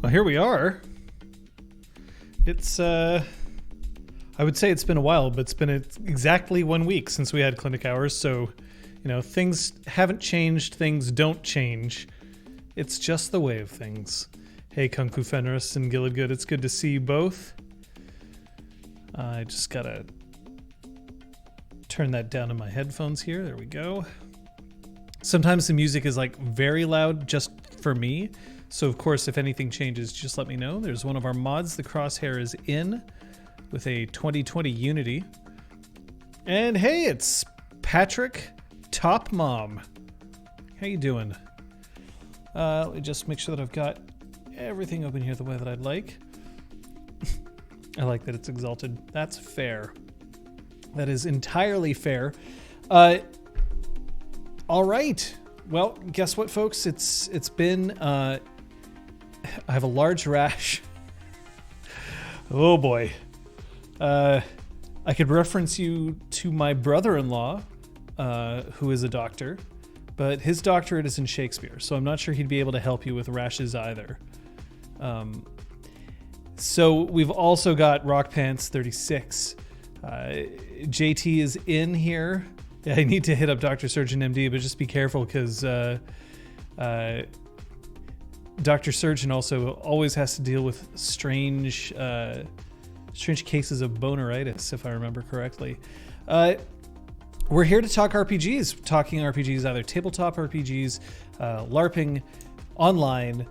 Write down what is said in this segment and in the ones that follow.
Well, here we are. It's, I would say it's been a while, but it's been exactly 1 week since we had clinic hours. So, things haven't changed. Things don't change. It's just the way of things. Hey, Kung Fu Fenris and Gilladgood, it's good to see you both. I just gotta turn that down in my headphones here. There we go. Sometimes the music is like very loud just for me. So of course, if anything changes, just let me know. There's one of our mods. The crosshair is in with a 2020 Unity. And hey, it's Patrick Top Mom. How you doing? Let me just make sure that I've got everything open here the way that I'd like. I like that it's exalted. That's fair. That is entirely fair. All right. Well, guess what, folks? It's been I have a large rash. Oh boy. I could reference you to my brother-in-law, who is a doctor, but his doctorate is in Shakespeare, so I'm not sure he'd be able to help you with rashes either. So we've also got Rock Pants 36. JT is in here. Yeah, I need to hit up Dr. Surgeon MD, but just be careful because Dr. Surgeon also always has to deal with strange cases of boneritis, if I remember correctly. We're here to talk RPGs, talking RPGs, either tabletop RPGs, LARPing, online,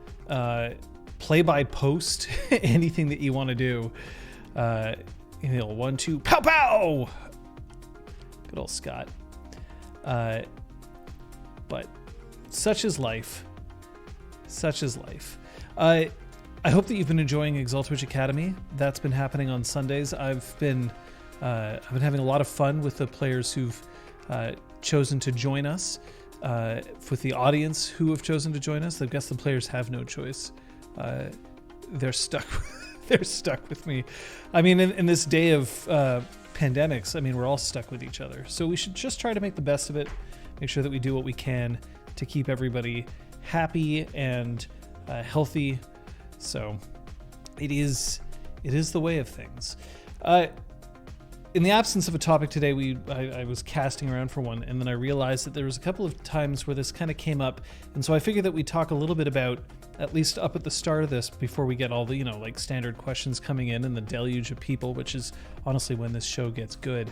play by post, anything that you want to do. 1, 2, pow pow! Good old Scott. But such is life. Such is life. I hope that you've been enjoying Exaltwitch Academy. That's been happening on Sundays. I've been having a lot of fun with the players who've chosen to join us. With the audience who have chosen to join us, I guess the players have no choice. They're stuck. They're stuck with me. I mean, in this day of pandemics, I mean, we're all stuck with each other. So we should just try to make the best of it. Make sure that we do what we can to keep everybody happy and healthy. So it is the way of things. In the absence of a topic today, I was casting around for one, and then I realized that there was a couple of times where this kind of came up, and so I figured that we'd talk a little bit about, at least up at the start of this, before we get all the like standard questions coming in and the deluge of people, which is honestly when this show gets good,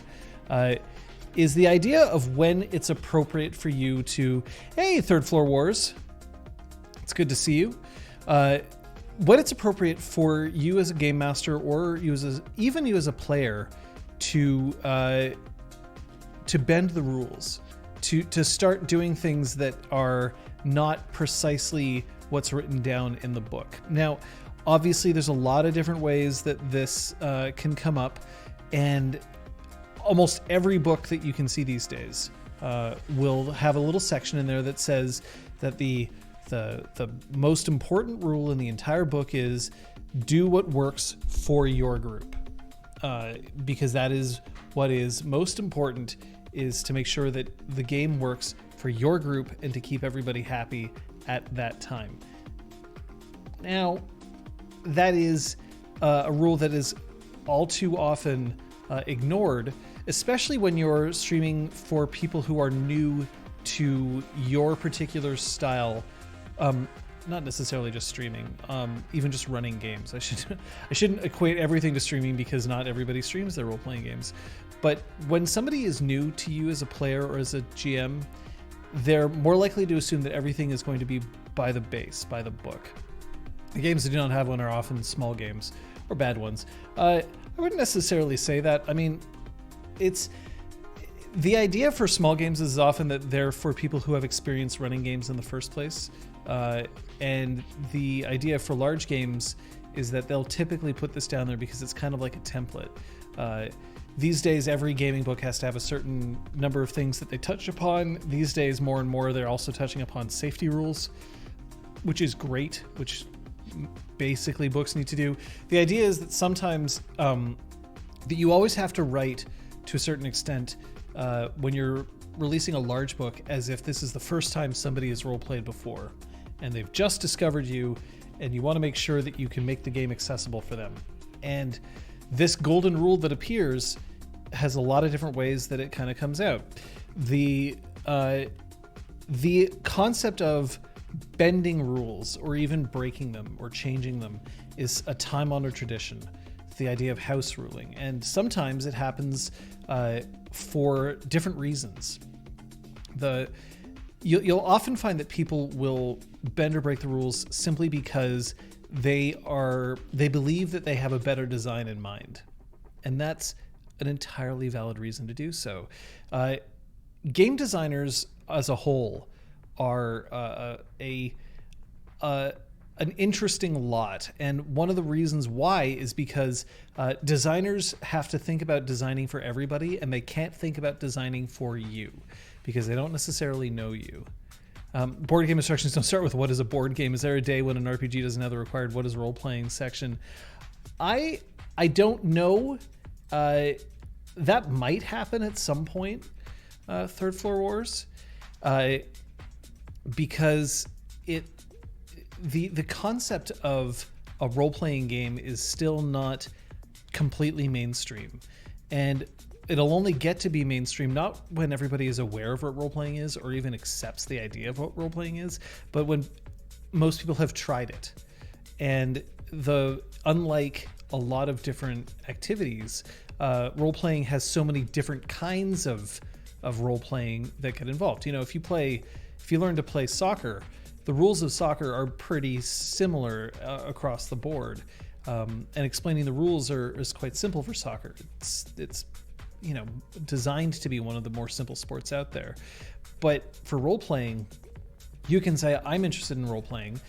is the idea of when it's appropriate for you to, hey, Third Floor Wars, it's good to see you. When it's appropriate for you as a game master, or even you as a player, to bend the rules, to start doing things that are not precisely what's written down in the book. Now, obviously, there's a lot of different ways that this can come up, and almost every book that you can see these days will have a little section in there that says that the most important rule in the entire book is do what works for your group. Because that is what is most important, is to make sure that the game works for your group and to keep everybody happy at that time. Now, that is a rule that is all too often ignored, especially when you're streaming for people who are new to your particular style. Not necessarily just streaming, even just running games. I shouldn't equate everything to streaming, because not everybody streams their role-playing games. But when somebody is new to you as a player or as a GM, they're more likely to assume that everything is going to be by the book. The games that do not have one are often small games, or bad ones. I wouldn't necessarily say that. I mean, the idea for small games is often that they're for people who have experience running games in the first place. And the idea for large games is that they'll typically put this down there because it's kind of like a template. These days, every gaming book has to have a certain number of things that they touch upon. These days, more and more, they're also touching upon safety rules, which is great, which basically books need to do. The idea is that sometimes that you always have to write, to a certain extent, when you're releasing a large book, as if this is the first time somebody has role-played before. and they've just discovered you, and you want to make sure that you can make the game accessible for them. And this golden rule that appears has a lot of different ways that it kind of comes out. The concept of bending rules or even breaking them or changing them is a time-honored tradition. The idea of house ruling, and sometimes it happens for different reasons. You'll often find that people will bend or break the rules simply because they believe that they have a better design in mind, and that's an entirely valid reason to do so. Game designers as a whole are an interesting lot, and one of the reasons why is because designers have to think about designing for everybody, and they can't think about designing for you because they don't necessarily know you. Board game instructions don't start with what is a board game. Is there a day when an RPG doesn't have the required what is role-playing section? I don't know. That might happen at some point, Third Floor Wars, because the concept of a role-playing game is still not completely mainstream, and it'll only get to be mainstream not when everybody is aware of what role-playing is or even accepts the idea of what role-playing is, but when most people have tried it. And unlike a lot of different activities, role-playing has so many different kinds of role-playing that get involved. You know, if you learn to play soccer, the rules of soccer are pretty similar across the board, and explaining the rules is quite simple for soccer. It's designed to be one of the more simple sports out there. But for role-playing, you can say, I'm interested in role-playing,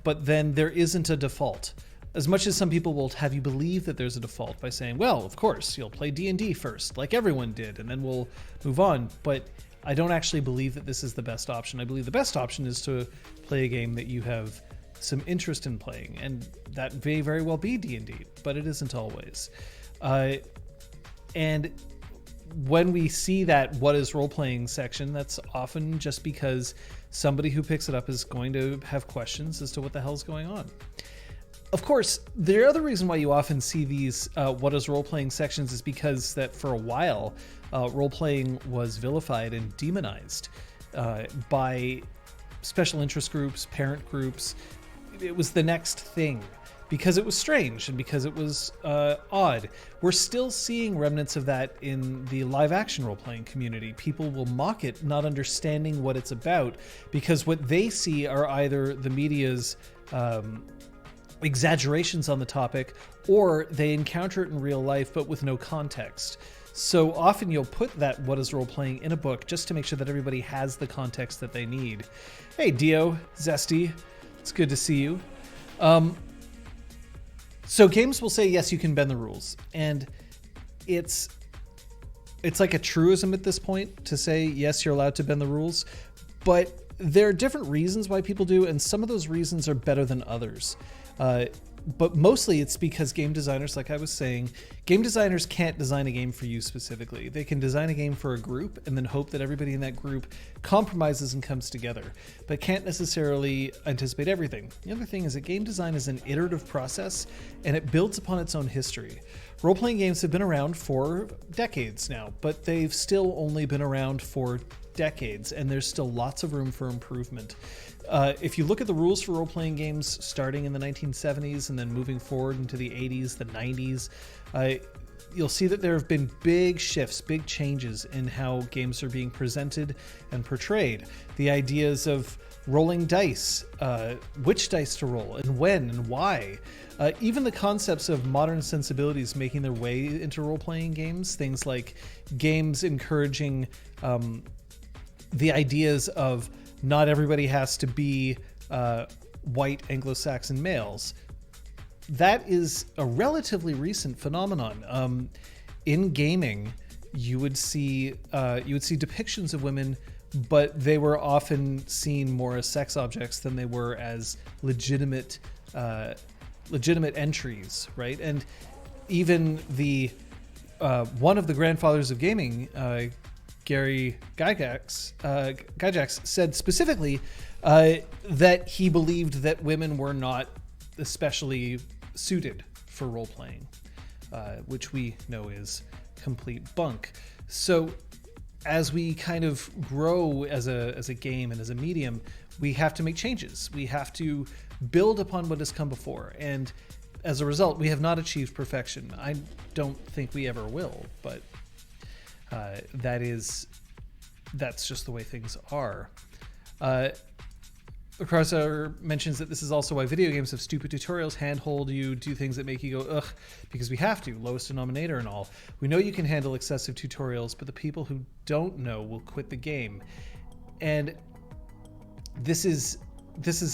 but then there isn't a default. As much as some people will have you believe that there's a default by saying, well, of course, you'll play D&D first, like everyone did, and then we'll move on. But I don't actually believe that this is the best option. I believe the best option is to play a game that you have some interest in playing, and that may very well be D&D, but it isn't always. And when we see that what is role-playing section, that's often just because somebody who picks it up is going to have questions as to what the hell's going on. Of course, the other reason why you often see these what is role-playing sections is because that for a while, role-playing was vilified and demonized by special interest groups, parent groups. It was the next thing because it was strange and because it was odd. We're still seeing remnants of that in the live-action role-playing community. People will mock it, not understanding what it's about, because what they see are either the media's exaggerations on the topic, or they encounter it in real life but with no context. So often you'll put that what is role-playing in a book just to make sure that everybody has the context that they need. Hey Dio, Zesty, it's good to see you. So games will say, yes, you can bend the rules, and it's like a truism at this point to say, yes, you're allowed to bend the rules, but there are different reasons why people do, and some of those reasons are better than others. But mostly it's because game designers, like I was saying, game designers can't design a game for you specifically. They can design a game for a group and then hope that everybody in that group compromises and comes together, but can't necessarily anticipate everything. The other thing is that game design is an iterative process, and it builds upon its own history. Role-playing games have been around for decades now, but they've still only been around for decades, and there's still lots of room for improvement. If you look at the rules for role-playing games starting in the 1970s and then moving forward into the 80s, the 90s, you'll see that there have been big shifts, big changes in how games are being presented and portrayed. The ideas of rolling dice, which dice to roll, and when and why. Even the concepts of modern sensibilities making their way into role-playing games, things like games encouraging the ideas of not everybody has to be white Anglo-Saxon males. That is a relatively recent phenomenon. In gaming, you would see depictions of women, but they were often seen more as sex objects than they were as legitimate entries, right? And even the one of the grandfathers of gaming, Gary Gygax said specifically, that he believed that women were not especially suited for role-playing, which we know is complete bunk. So as we kind of grow as a game and as a medium, we have to make changes. We have to build upon what has come before. And as a result, we have not achieved perfection. I don't think we ever will, but that's just the way things are. Crosser mentions that this is also why video games have stupid tutorials, handhold you, do things that make you go, ugh, because we have to, lowest denominator and all. We know you can handle excessive tutorials, but the people who don't know will quit the game. And this is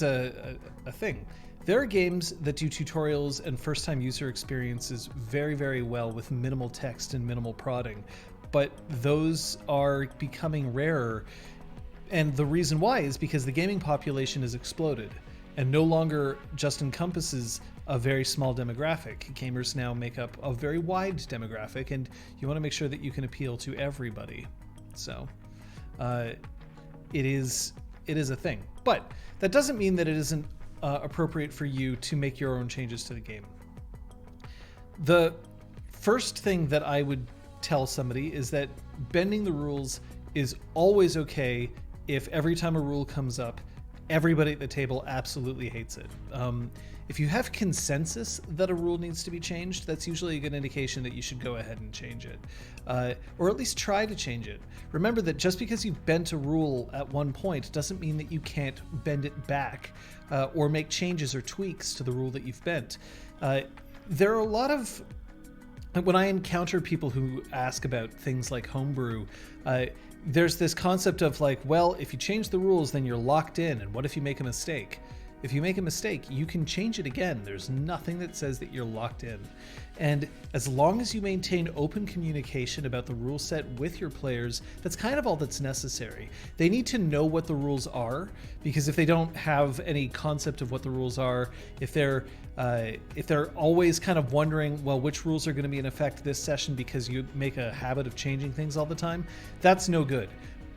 a thing. There are games that do tutorials and first-time user experiences very, very well with minimal text and minimal prodding, but those are becoming rarer. And the reason why is because the gaming population has exploded and no longer just encompasses a very small demographic. Gamers now make up a very wide demographic, and you want to make sure that you can appeal to everybody. So it is a thing. But that doesn't mean that it isn't appropriate for you to make your own changes to the game. The first thing that I would tell somebody is that bending the rules is always okay if every time a rule comes up, everybody at the table absolutely hates it. If you have consensus that a rule needs to be changed, that's usually a good indication that you should go ahead and change it. Or at least try to change it. Remember that just because you've bent a rule at one point doesn't mean that you can't bend it back or make changes or tweaks to the rule that you've bent. There are a lot of... When I encounter people who ask about things like homebrew, there's this concept of like, well, if you change the rules, then you're locked in. And what if you make a mistake? If you make a mistake, you can change it again. There's nothing that says that you're locked in. And as long as you maintain open communication about the rule set with your players, that's kind of all that's necessary. They need to know what the rules are, because if they don't have any concept of what the rules are, if they're always kind of wondering, well, which rules are going to be in effect this session because you make a habit of changing things all the time, that's no good.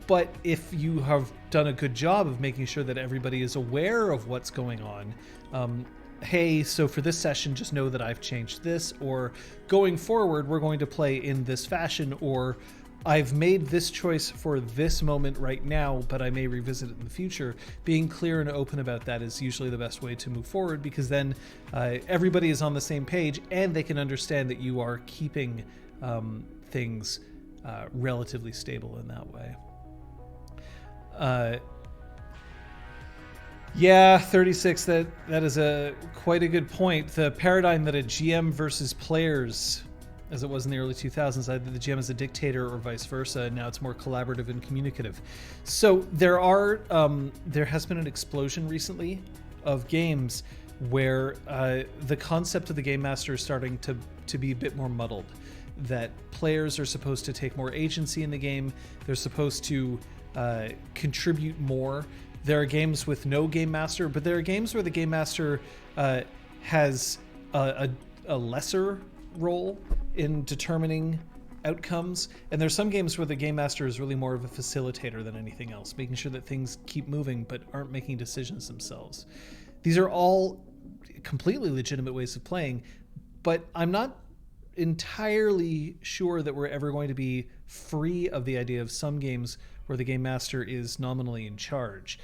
But if you have done a good job of making sure that everybody is aware of what's going on, hey, so for this session, just know that I've changed this, or going forward, we're going to play in this fashion, or I've made this choice for this moment right now, but I may revisit it in the future. Being clear and open about that is usually the best way to move forward, because then everybody is on the same page and they can understand that you are keeping things relatively stable in that way. Yeah, 36, that is quite a good point. The paradigm that a GM versus players, as it was in the early 2000s, either the GM is a dictator or vice versa, and now it's more collaborative and communicative. So there has been an explosion recently of games where the concept of the game master is starting to be a bit more muddled. That players are supposed to take more agency in the game. They're supposed to contribute more. There are games with no game master, but there are games where the game master has a lesser role in determining outcomes, and there's some games where the game master is really more of a facilitator than anything else, making sure that things keep moving but aren't making decisions themselves. These are all completely legitimate ways of playing, but I'm not entirely sure that we're ever going to be free of the idea of some games where the game master is nominally in charge.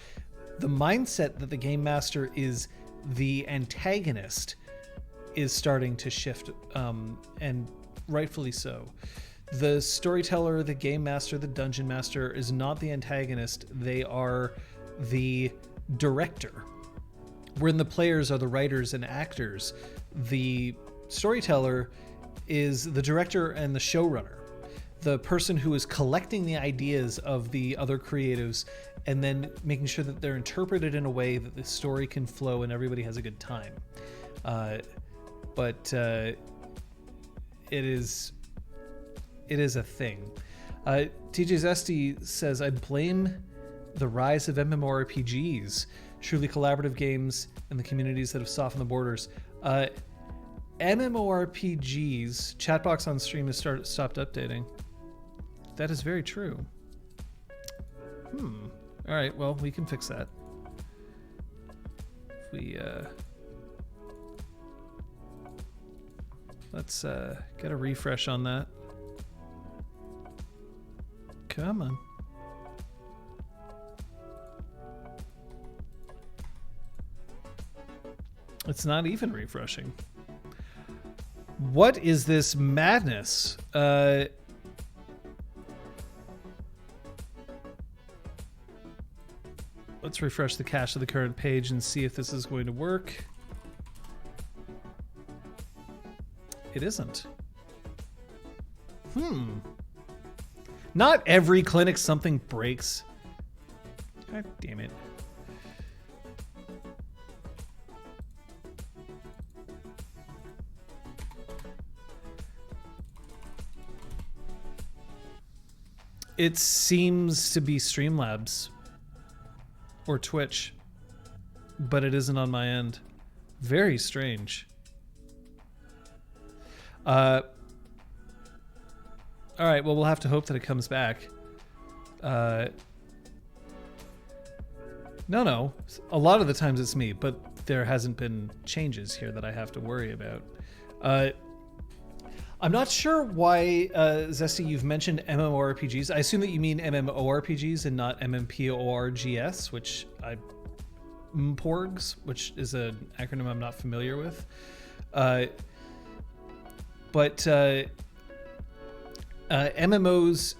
The mindset that the game master is the antagonist is starting to shift, and rightfully so. The storyteller, the game master, the dungeon master is not the antagonist. They are the director. When the players are the writers and actors, the storyteller is the director and the showrunner, the person who is collecting the ideas of the other creatives and then making sure that they're interpreted in a way that the story can flow and everybody has a good time. But it is a thing. TJ Zesty says, I blame the rise of MMORPGs, truly collaborative games, and the communities that have softened the borders. MMORPGs, chatbox on stream has stopped updating. That is very true. All right, well, we can fix that. we let's get a refresh on that. Come on. It's not even refreshing. What is this madness? Let's refresh the cache of the current page and see if this is going to work. It isn't. Not every clinic something breaks. God damn it. It seems to be Streamlabs or Twitch, but it isn't on my end. Very strange. All right, well, we'll have to hope that it comes back. No. A lot of the times it's me, but there hasn't been changes here that I have to worry about. I'm not sure why, Zesty, you've mentioned MMORPGs. I assume that you mean MMORPGs and not MMPORGS, which MPORGs, which is an acronym I'm not familiar with. But MMOs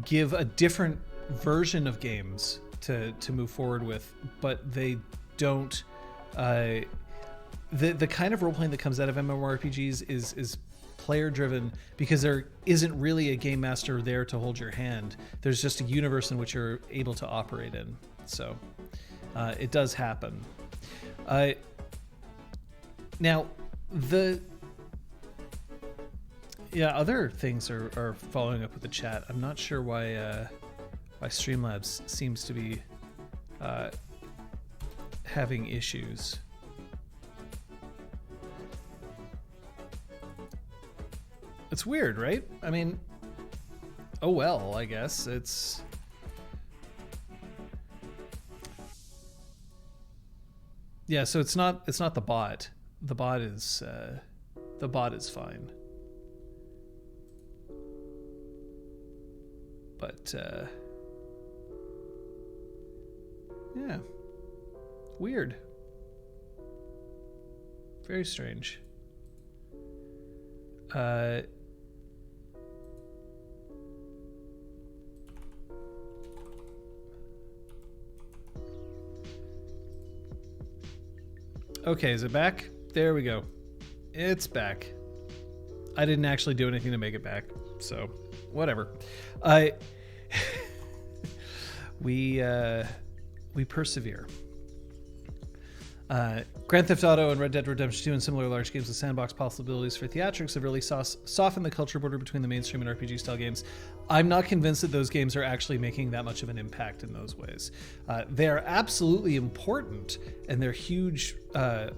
give a different version of games to move forward with, but they don't... The kind of role-playing that comes out of MMORPGs is player-driven because there isn't really a game master there to hold your hand. There's just a universe in which you're able to operate in. So it does happen. Now, other things are following up with the chat. I'm not sure why Streamlabs seems to be having issues. It's weird, right? I mean, oh well, I guess it's... Yeah, so it's not the bot. The bot is fine. But yeah. Weird. Very strange. Okay, is it back? There we go. It's back. I didn't actually do anything to make it back, so whatever. We persevere. Grand Theft Auto and Red Dead Redemption 2 and similar large games with sandbox possibilities for theatrics have really softened the culture border between the mainstream and RPG style games. I'm not convinced that those games are actually making that much of an impact in those ways. They are absolutely important and they're huge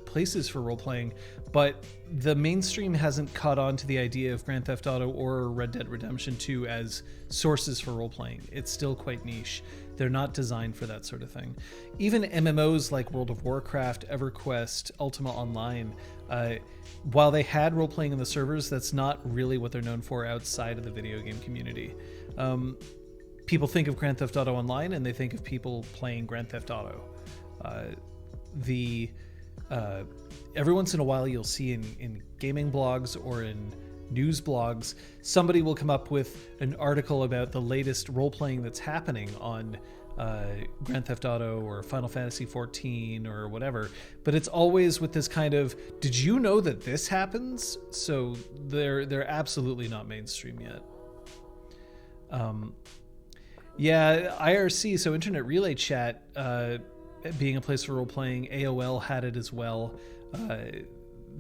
places for role-playing, but the mainstream hasn't caught on to the idea of Grand Theft Auto or Red Dead Redemption 2 as sources for role-playing. It's still quite niche. They're not designed for that sort of thing. Even MMOs like World of Warcraft, EverQuest, Ultima Online, while they had role-playing in the servers, that's not really what they're known for outside of the video game community. People think of Grand Theft Auto Online and they think of people playing Grand Theft Auto. Every once in a while you'll see in gaming blogs or in news blogs, somebody will come up with an article about the latest role-playing that's happening on Grand Theft Auto or Final Fantasy XIV or whatever, but it's always with this kind of, did you know that this happens? So they're absolutely not mainstream yet. Yeah, IRC, so Internet Relay Chat, being a place for role-playing, AOL had it as well.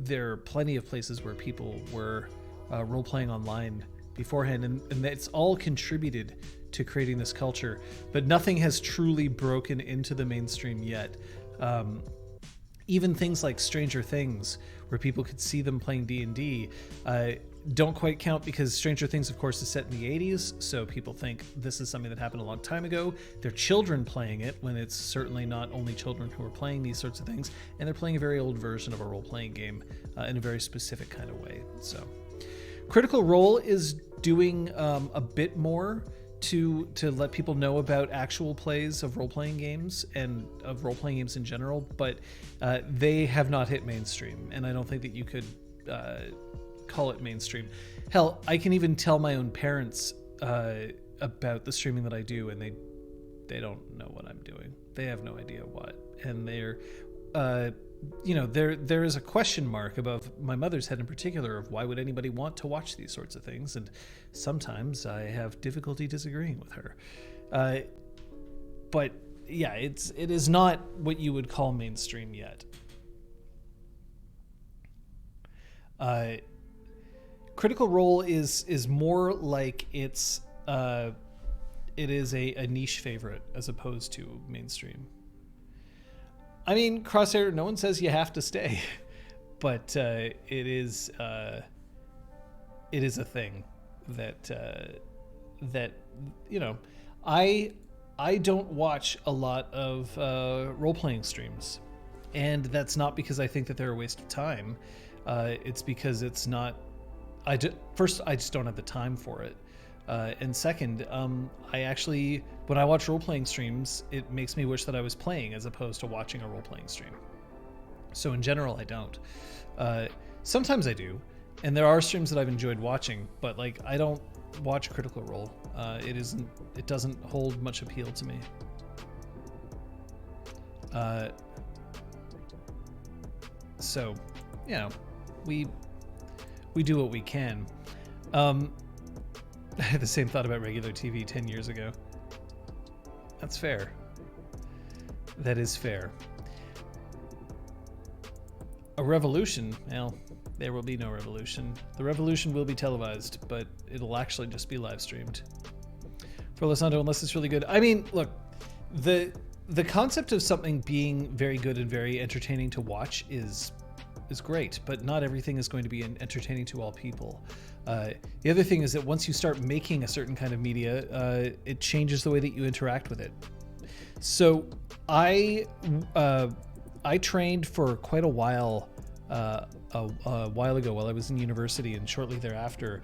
There are plenty of places where people were role-playing online beforehand, and that's all contributed to creating this culture, but nothing has truly broken into the mainstream yet. Even things like Stranger Things, where people could see them playing D&D, don't quite count because Stranger Things, of course, is set in the 80s, so people think this is something that happened a long time ago. They're children playing it when it's certainly not only children who are playing these sorts of things, and they're playing a very old version of a role-playing game in a very specific kind of way. So Critical Role is doing a bit more to let people know about actual plays of role-playing games and of role-playing games in general, but they have not hit mainstream, and I don't think that you could call it mainstream. Hell, I can even tell my own parents about the streaming that I do, and they don't know what I'm doing. They have no idea what, and they're there is a question mark above my mother's head in particular of why would anybody want to watch these sorts of things, and sometimes I have difficulty disagreeing with her. But yeah, it is not what you would call mainstream yet. Critical Role is more like it is a niche favorite as opposed to mainstream. I mean, Crosshair, no one says you have to stay, but it is a thing that I don't watch a lot of role-playing streams, and that's not because I think that they're a waste of time. It's because it's not. First, I just don't have the time for it. And second, I actually, when I watch role-playing streams, it makes me wish that I was playing as opposed to watching a role-playing stream. So in general, I don't. Sometimes I do, and there are streams that I've enjoyed watching, but like I don't watch Critical Role. It doesn't hold much appeal to me. So, we do what we can. I had the same thought about regular TV 10 years ago. That's fair. That is fair. A revolution? Well, there will be no revolution. The revolution will be televised, but it'll actually just be live streamed. For Losando, unless it's really good. I mean, look, the concept of something being very good and very entertaining to watch is great, but not everything is going to be entertaining to all people. The other thing is that once you start making a certain kind of media, it changes the way that you interact with it. So I trained for quite a while ago while I was in university and shortly thereafter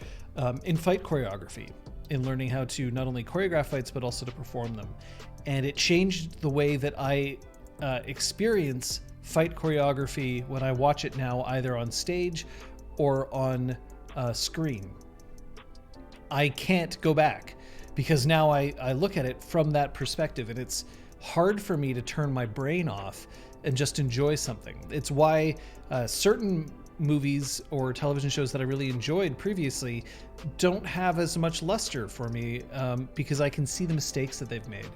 in fight choreography, in learning how to not only choreograph fights but also to perform them. And it changed the way that I experience fight choreography when I watch it now, either on stage or on screen. I can't go back because now I look at it from that perspective, and it's hard for me to turn my brain off and just enjoy something. It's why certain movies or television shows that I really enjoyed previously don't have as much luster for me because I can see the mistakes that they've made.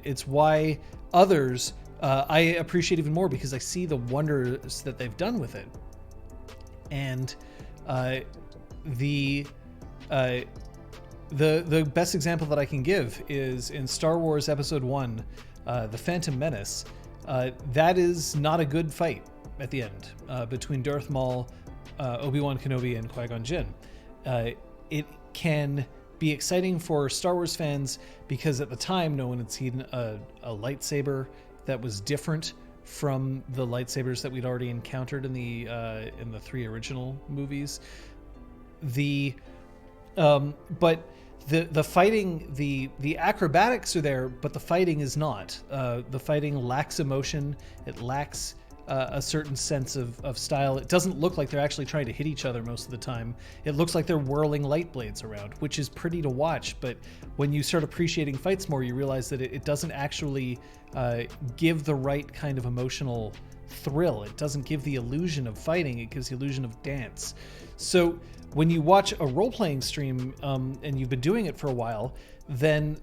It's why others I appreciate even more because I see the wonders that they've done with it. And the best example that I can give is in Star Wars Episode 1, The Phantom Menace. That is not a good fight at the end between Darth Maul, Obi-Wan Kenobi, and Qui-Gon Jinn. It can be exciting for Star Wars fans because at the time no one had seen a lightsaber that was different from the lightsabers that we'd already encountered in the 3 original movies. But the fighting, the acrobatics are there, but the fighting is not. The fighting lacks emotion. It lacks a certain sense of style. It doesn't look like they're actually trying to hit each other most of the time. It looks like they're whirling light blades around, which is pretty to watch. But when you start appreciating fights more, you realize that it doesn't actually give the right kind of emotional thrill. It doesn't give the illusion of fighting. It gives the illusion of dance. So when you watch a role-playing stream and you've been doing it for a while, then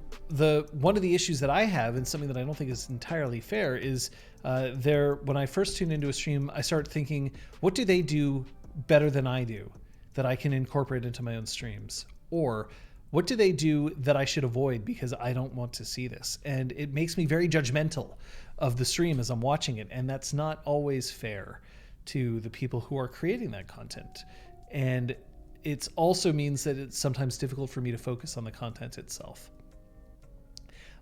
one of the issues that I have, and something that I don't think is entirely fair, is when I first tune into a stream, I start thinking, what do they do better than I do that I can incorporate into my own streams? Or what do they do that I should avoid because I don't want to see this? And it makes me very judgmental of the stream as I'm watching it, and that's not always fair to the people who are creating that content. And it also means that it's sometimes difficult for me to focus on the content itself.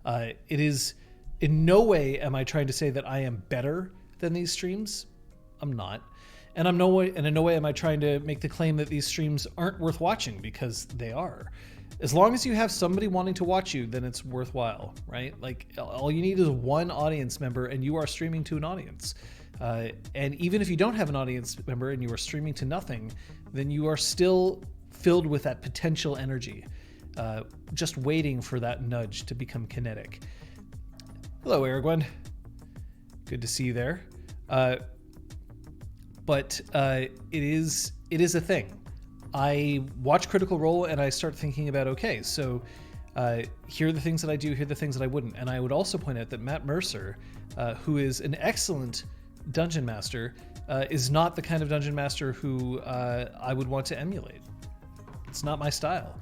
It is in no way am I trying to say that I am better than these streams. I'm not. And in no way am I trying to make the claim that these streams aren't worth watching, because they are. As long as you have somebody wanting to watch you, then it's worthwhile, right? Like, all you need is one audience member and you are streaming to an audience. And even if you don't have an audience member and you are streaming to nothing, then you are still filled with that potential energy, just waiting for that nudge to become kinetic. Hello, Aragwen. Good to see you there. But it is a thing. I watch Critical Role and I start thinking about, okay, so here are the things that I do, here are the things that I wouldn't. And I would also point out that Matt Mercer, who is an excellent dungeon master, is not the kind of dungeon master who I would want to emulate. It's not my style.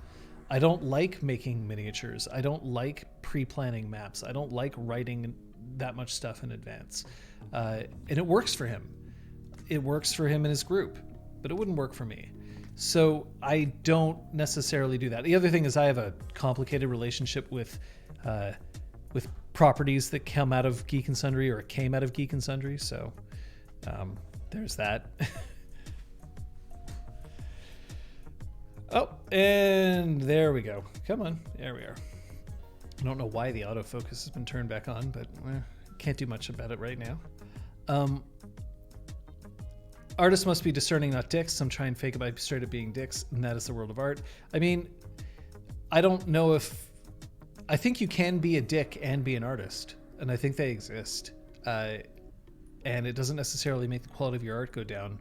I don't like making miniatures. I don't like pre-planning maps. I don't like writing that much stuff in advance. And it works for him. It works for him and his group, but it wouldn't work for me. So I don't necessarily do that. The other thing is I have a complicated relationship with properties that come out of Geek and Sundry or came out of Geek and Sundry. So there's that. Oh, and there we go. Come on. There we are. I don't know why the autofocus has been turned back on, but can't do much about it right now. Artists must be discerning, not dicks. Some try and fake it by straight up being dicks, and that is the world of art. I mean, I don't know if... I think you can be a dick and be an artist, and I think they exist. And it doesn't necessarily make the quality of your art go down,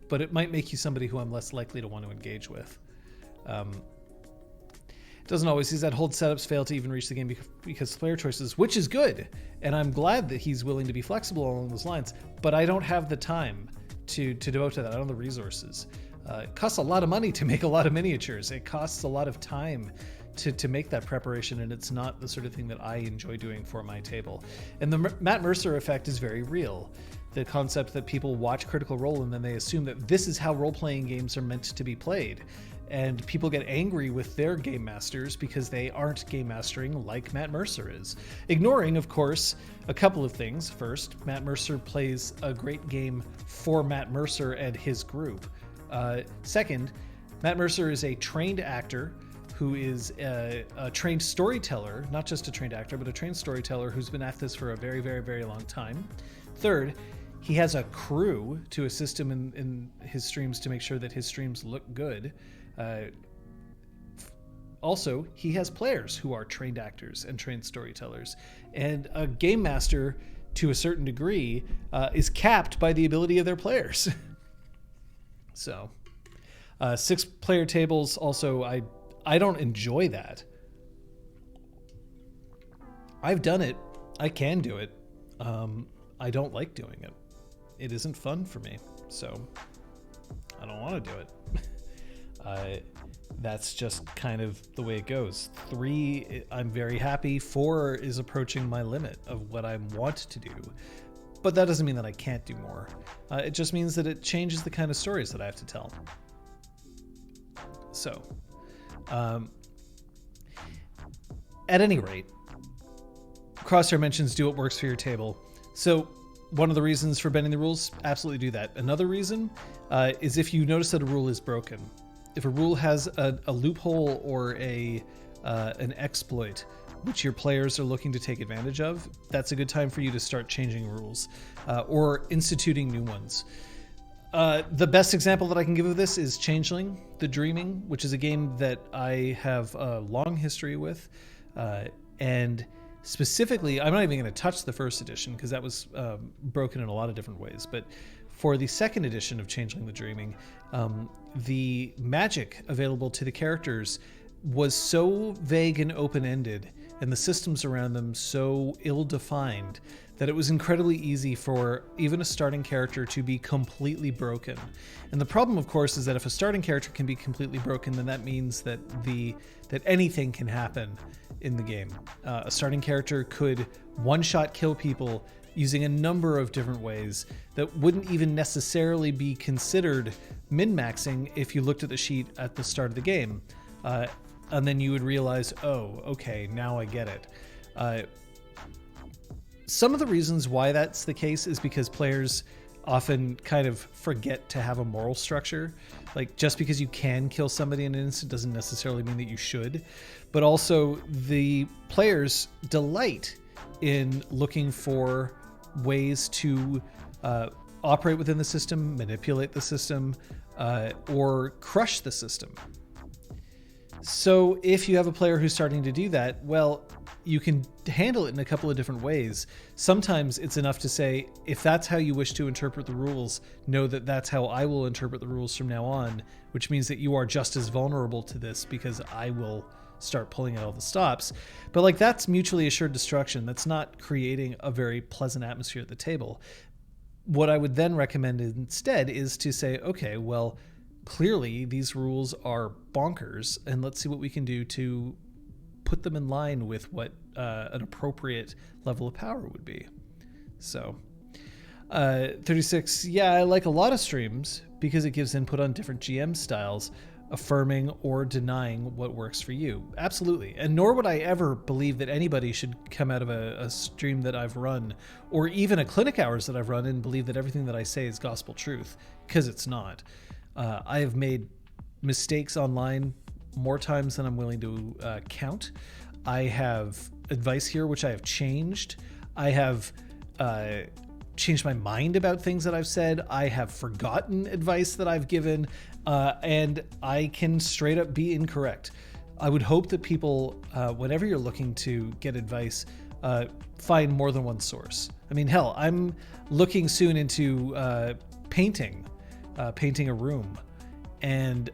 but it might make you somebody who I'm less likely to want to engage with. It doesn't always. He's had hold setups fail to even reach the game because of player choices, which is good. And I'm glad that he's willing to be flexible along those lines, but I don't have the time to devote to that. I don't have the resources. It costs a lot of money to make a lot of miniatures. It costs a lot of time to make that preparation, and it's not the sort of thing that I enjoy doing for my table. And the Matt Mercer effect is very real. The concept that people watch Critical Role and then they assume that this is how role-playing games are meant to be played. And people get angry with their game masters because they aren't game mastering like Matt Mercer is. Ignoring, of course, a couple of things. First, Matt Mercer plays a great game for Matt Mercer and his group. Second, Matt Mercer is a trained actor who is a trained storyteller, not just a trained actor, but a trained storyteller who's been at this for a very, very, very long time. Third, he has a crew to assist him in his streams to make sure that his streams look good. Also, he has players who are trained actors and trained storytellers. And a game master, to a certain degree, is capped by the ability of their players. So, 6-player tables, also, I don't enjoy that. I've done it. I can do it. I don't like doing it. It isn't fun for me. So, I don't want to do it. That's just kind of the way it goes. 3, I'm very happy. 4 is approaching my limit of what I want to do. But that doesn't mean that I can't do more. It just means that it changes the kind of stories that I have to tell. So, at any rate, Crosshair mentions do what works for your table. So one of the reasons for bending the rules, absolutely do that. Another reason is if you notice that a rule is broken. If a rule has a loophole or an exploit which your players are looking to take advantage of, that's a good time for you to start changing rules or instituting new ones. The best example that I can give of this is Changeling, The Dreaming, which is a game that I have a long history with. And specifically, I'm not even going to touch the first edition because that was broken in a lot of different ways. But for the second edition of Changeling, The Dreaming, the magic available to the characters was so vague and open-ended, and the systems around them so ill-defined, that it was incredibly easy for even a starting character to be completely broken. And the problem, of course, is that if a starting character can be completely broken, then that means that anything can happen in the game. A starting character could one-shot kill people using a number of different ways that wouldn't even necessarily be considered min-maxing if you looked at the sheet at the start of the game. And then you would realize, oh, okay, now I get it. Some of the reasons why that's the case is because players often kind of forget to have a moral structure. Like, just because you can kill somebody in an instant doesn't necessarily mean that you should. But also, the players delight in looking for ways to operate within the system, manipulate the system, or crush the system. So if you have a player who's starting to do that, well, you can handle it in a couple of different ways. Sometimes it's enough to say, if that's how you wish to interpret the rules, know that that's how I will interpret the rules from now on, which means that you are just as vulnerable to this because I will start pulling out all the stops. But like, that's mutually assured destruction. That's not creating a very pleasant atmosphere at the table. What I would then recommend instead is to say, okay, well, clearly these rules are bonkers, and let's see what we can do to put them in line with what an appropriate level of power would be. So 36, yeah, I like a lot of streams because it gives input on different GM styles, affirming or denying what works for you. Absolutely. And nor would I ever believe that anybody should come out of a stream that I've run, or even a clinic hours that I've run, and believe that everything that I say is gospel truth, because it's not. I have made mistakes online more times than I'm willing to count. I have advice here which I have changed. I have changed my mind about things that I've said. I have forgotten advice that I've given, and I can straight up be incorrect. I would hope that people, whenever you're looking to get advice, find more than one source. I mean, hell, I'm looking soon into painting a room, and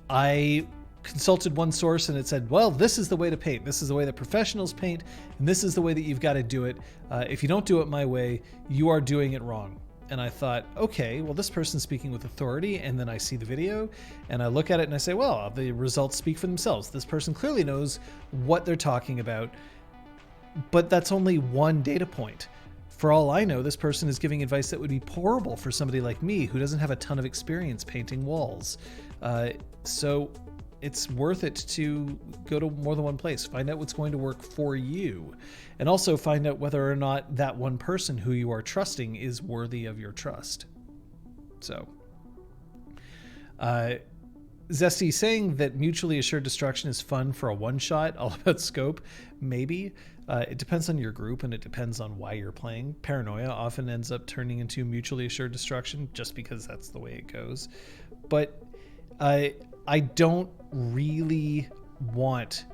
I consulted one source and it said, well, this is the way to paint. This is the way that professionals paint, and this is the way that you've got to do it. If you don't do it my way, you are doing it wrong. And I thought, okay, well, this person's speaking with authority. And then I see the video and I look at it and I say, well, the results speak for themselves. This person clearly knows what they're talking about, but that's only one data point. For all I know, this person is giving advice that would be horrible for somebody like me who doesn't have a ton of experience painting walls. So it's worth it to go to more than one place, find out what's going to work for you, and also find out whether or not that one person who you are trusting is worthy of your trust. So, Zesty saying that mutually assured destruction is fun for a one-shot, all about scope, maybe. It depends on your group and it depends on why you're playing. Paranoia often ends up turning into mutually assured destruction just because that's the way it goes. But I don't really want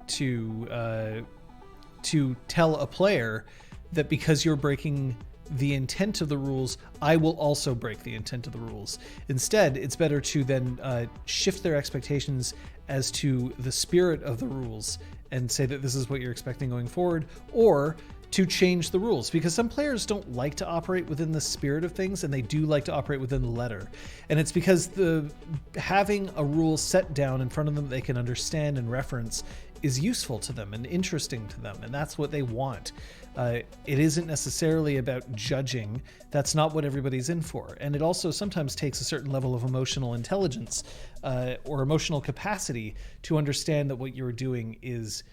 to tell a player that because you're breaking the intent of the rules, I will also break the intent of the rules. Instead, it's better to then shift their expectations as to the spirit of the rules and say that this is what you're expecting going forward, or to change the rules, because some players don't like to operate within the spirit of things and they do like to operate within the letter. And it's because having a rule set down in front of them they can understand and reference is useful to them and interesting to them, and that's what they want. It isn't necessarily about judging. That's not what everybody's in for. And it also sometimes takes a certain level of emotional intelligence or emotional capacity to understand that what you're doing is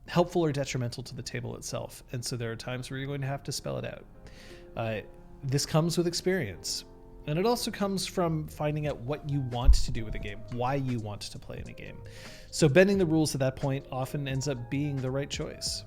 helpful or detrimental to the table itself. And so there are times where you're going to have to spell it out. This comes with experience. And it also comes from finding out what you want to do with a game, why you want to play in a game. So bending the rules at that point often ends up being the right choice.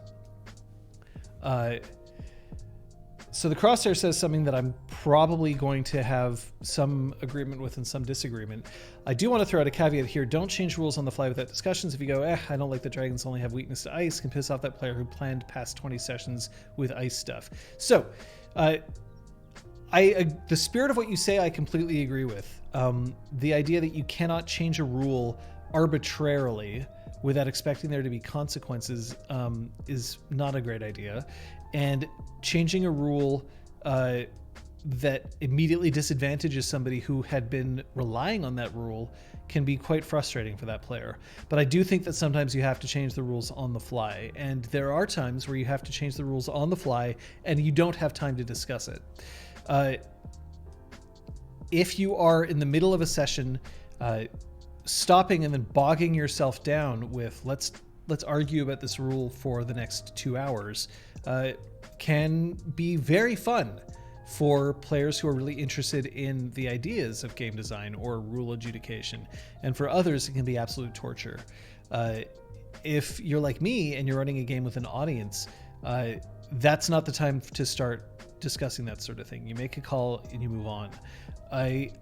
So the Crosshair says something that I'm probably going to have some agreement with and some disagreement. I do want to throw out a caveat here. Don't change rules on the fly without discussions. If you go, I don't like the dragons only have weakness to ice, can piss off that player who planned past 20 sessions with ice stuff. So the spirit of what you say, I completely agree with. The idea that you cannot change a rule arbitrarily without expecting there to be consequences is not a great idea. And changing a rule that immediately disadvantages somebody who had been relying on that rule can be quite frustrating for that player. But I do think that sometimes you have to change the rules on the fly, and there are times where you have to change the rules on the fly and you don't have time to discuss it. If you are in the middle of a session, stopping and then bogging yourself down with let's argue about this rule for the next 2 hours can be very fun for players who are really interested in the ideas of game design or rule adjudication. And for others, it can be absolute torture. If you're like me and you're running a game with an audience, that's not the time to start discussing that sort of thing. You make a call and you move on. I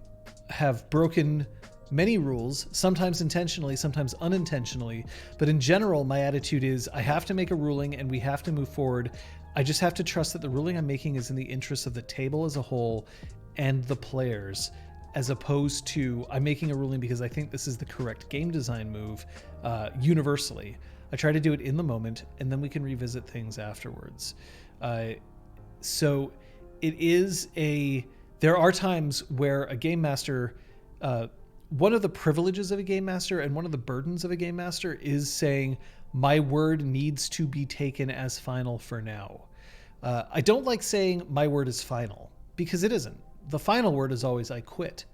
have broken many rules, sometimes intentionally, sometimes unintentionally, but in general, my attitude is I have to make a ruling and we have to move forward. I just have to trust that the ruling I'm making is in the interest of the table as a whole and the players, as opposed to I'm making a ruling because I think this is the correct game design move universally. I try to do it in the moment, and then we can revisit things afterwards. So it is there are times where a game master, one of the privileges of a game master and one of the burdens of a game master is saying, my word needs to be taken as final for now. I don't like saying my word is final, because it isn't. The final word is always I quit.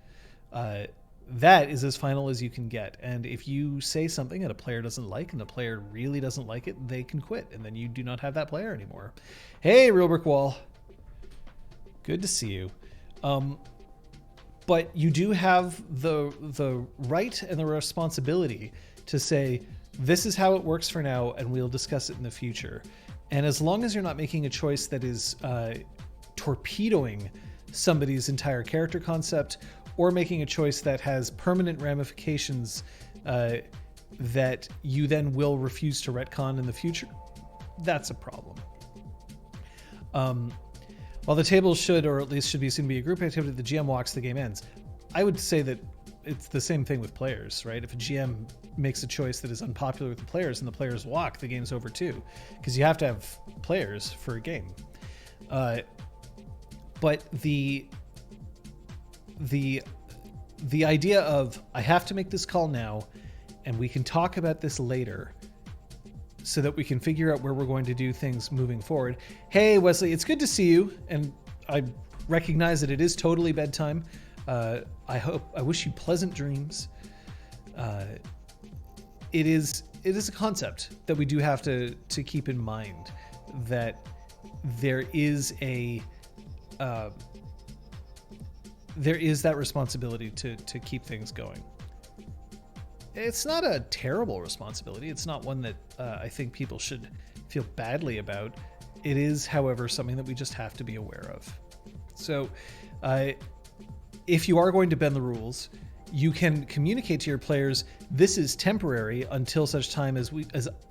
That is as final as you can get. And if you say something that a player doesn't like and the player really doesn't like it, they can quit. And then you do not have that player anymore. Hey, Real Brick Wall. Good to see you. But you do have the right and the responsibility to say, this is how it works for now, and we'll discuss it in the future. And as long as you're not making a choice that is torpedoing somebody's entire character concept, or making a choice that has permanent ramifications that you then will refuse to retcon in the future, that's a problem. While the table should, or at least should be assumed to be a group activity, the GM walks, the game ends. I would say that it's the same thing with players, right? If a GM makes a choice that is unpopular with the players and the players walk, the game's over too, because you have to have players for a game. But the idea of I have to make this call now and we can talk about this later so that we can figure out where we're going to do things moving forward. Hey, Wesley, it's good to see you. And I recognize that it is totally bedtime. I wish you pleasant dreams. It is a concept that we do have to keep in mind, that there is that responsibility to keep things going. It's not a terrible responsibility. It's not one that I think people should feel badly about. It is, however, something that we just have to be aware of. So if you are going to bend the rules, you can communicate to your players, this is temporary until such time as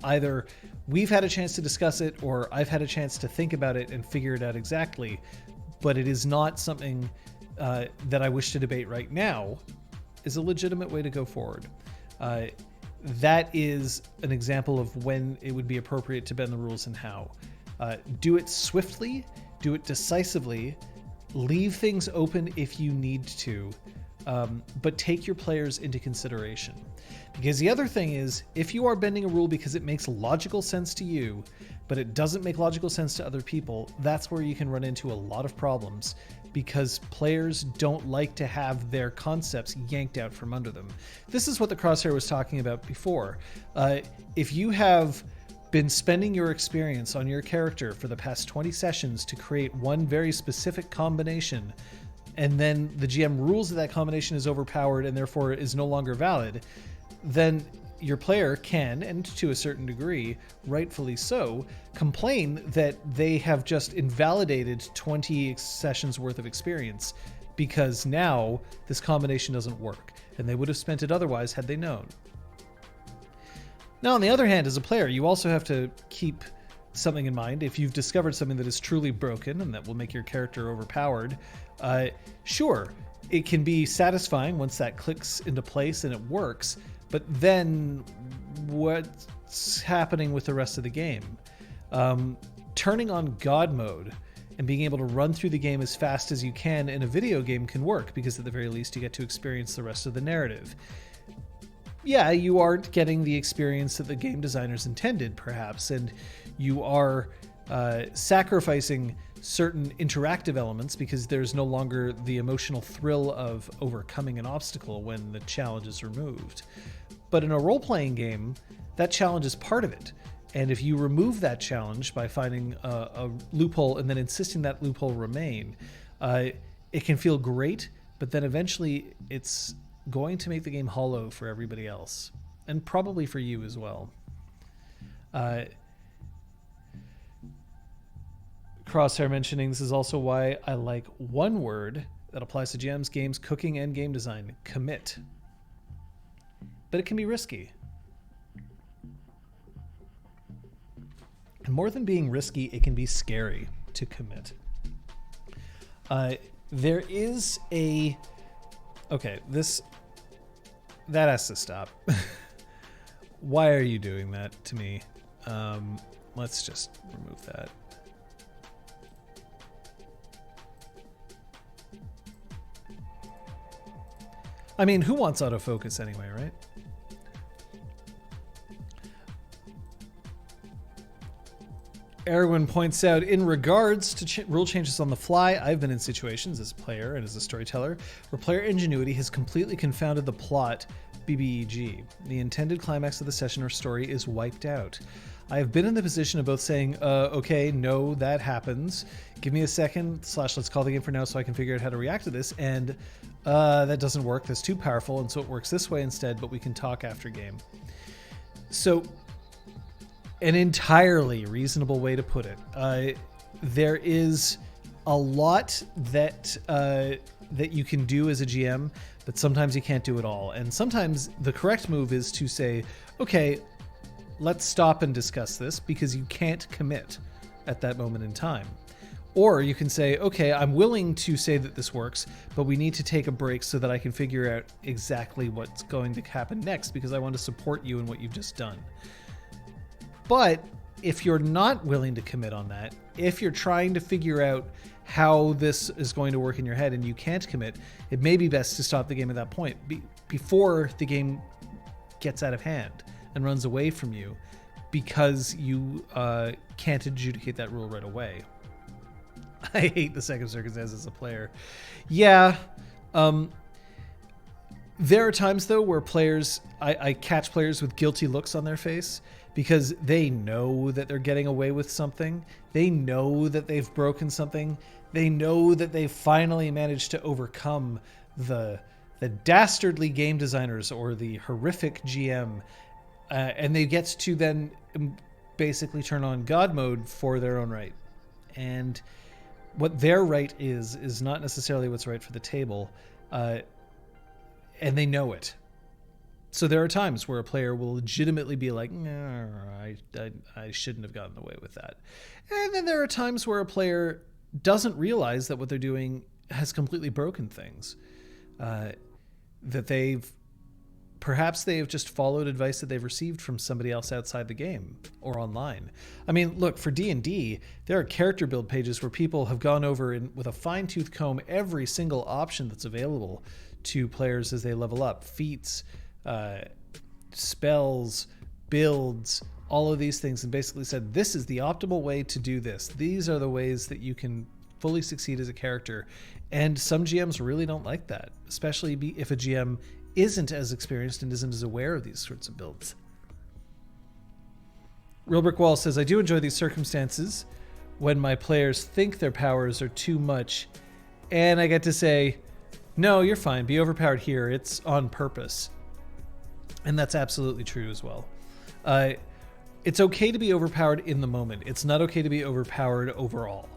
either we've had a chance to discuss it or I've had a chance to think about it and figure it out exactly, but it is not something that I wish to debate right now, is a legitimate way to go forward. That is an example of when it would be appropriate to bend the rules and how. Do it swiftly, do it decisively, leave things open if you need to, but take your players into consideration. Because the other thing is, if you are bending a rule because it makes logical sense to you, but it doesn't make logical sense to other people, that's where you can run into a lot of problems, because players don't like to have their concepts yanked out from under them. This is what the Crosshair was talking about before. If you have been spending your experience on your character for the past 20 sessions to create one very specific combination, and then the GM rules that combination is overpowered and therefore is no longer valid, then your player can, and to a certain degree, rightfully so, complain that they have just invalidated 20 sessions worth of experience because now this combination doesn't work, and they would have spent it otherwise had they known. Now, on the other hand, as a player, you also have to keep something in mind. If you've discovered something that is truly broken and that will make your character overpowered, sure, it can be satisfying once that clicks into place and it works, but then what's happening with the rest of the game? Turning on God mode and being able to run through the game as fast as you can in a video game can work, because at the very least you get to experience the rest of the narrative. Yeah, you aren't getting the experience that the game designers intended, perhaps, and you are sacrificing certain interactive elements because there's no longer the emotional thrill of overcoming an obstacle when the challenge is removed. But in a role-playing game, that challenge is part of it. And if you remove that challenge by finding a loophole and then insisting that loophole remain, it can feel great, but then eventually it's going to make the game hollow for everybody else, and probably for you as well. Crosshair mentioning this is also why I like one word that applies to GMs, games, cooking, and game design: commit. But it can be risky. And more than being risky, it can be scary to commit. There is a... Okay, that has to stop. Why are you doing that to me? Let's just remove that. I mean, who wants autofocus anyway, right? Erwin points out, in regards to rule changes on the fly, I've been in situations as a player and as a storyteller where player ingenuity has completely confounded the plot BBEG. The intended climax of the session or story is wiped out. I have been in the position of both saying, okay, no, that happens. Give me a second, / let's call the game for now so I can figure out how to react to this. And that doesn't work. That's too powerful. And so it works this way instead, but we can talk after game. So an entirely reasonable way to put it. There is a lot that that you can do as a GM, but sometimes you can't do it all. And sometimes the correct move is to say, okay, let's stop and discuss this, because you can't commit at that moment in time. Or you can say, okay, I'm willing to say that this works, but we need to take a break so that I can figure out exactly what's going to happen next, because I want to support you in what you've just done. But if you're not willing to commit on that, if you're trying to figure out how this is going to work in your head and you can't commit, it may be best to stop the game at that point before the game gets out of hand and runs away from you, because you can't adjudicate that rule right away. I hate the second circumstance as a player. Yeah. There are times, though, where players, I catch players with guilty looks on their face because they know that they're getting away with something. They know that they've broken something. They know that they've finally managed to overcome the dastardly game designers or the horrific GM, and they get to then basically turn on God mode for their own right. And what their right is not necessarily what's right for the table, and they know it. So there are times where a player will legitimately be like, no, I shouldn't have gotten away with that. And then there are times where a player doesn't realize that what they're doing has completely broken things. That perhaps they've just followed advice that they've received from somebody else outside the game or online. I mean, look, for D&D, there are character build pages where people have gone over with a fine-tooth comb every single option that's available to players as they level up. Feats, spells, builds, all of these things, and basically said, this is the optimal way to do this. These are the ways that you can fully succeed as a character. And some GMs really don't like that, especially if a GM isn't as experienced and isn't as aware of these sorts of builds. Real Brick Wall says, I do enjoy these circumstances when my players think their powers are too much, and I get to say, no, you're fine. Be overpowered here. It's on purpose. And that's absolutely true as well. It's okay to be overpowered in the moment. It's not okay to be overpowered overall.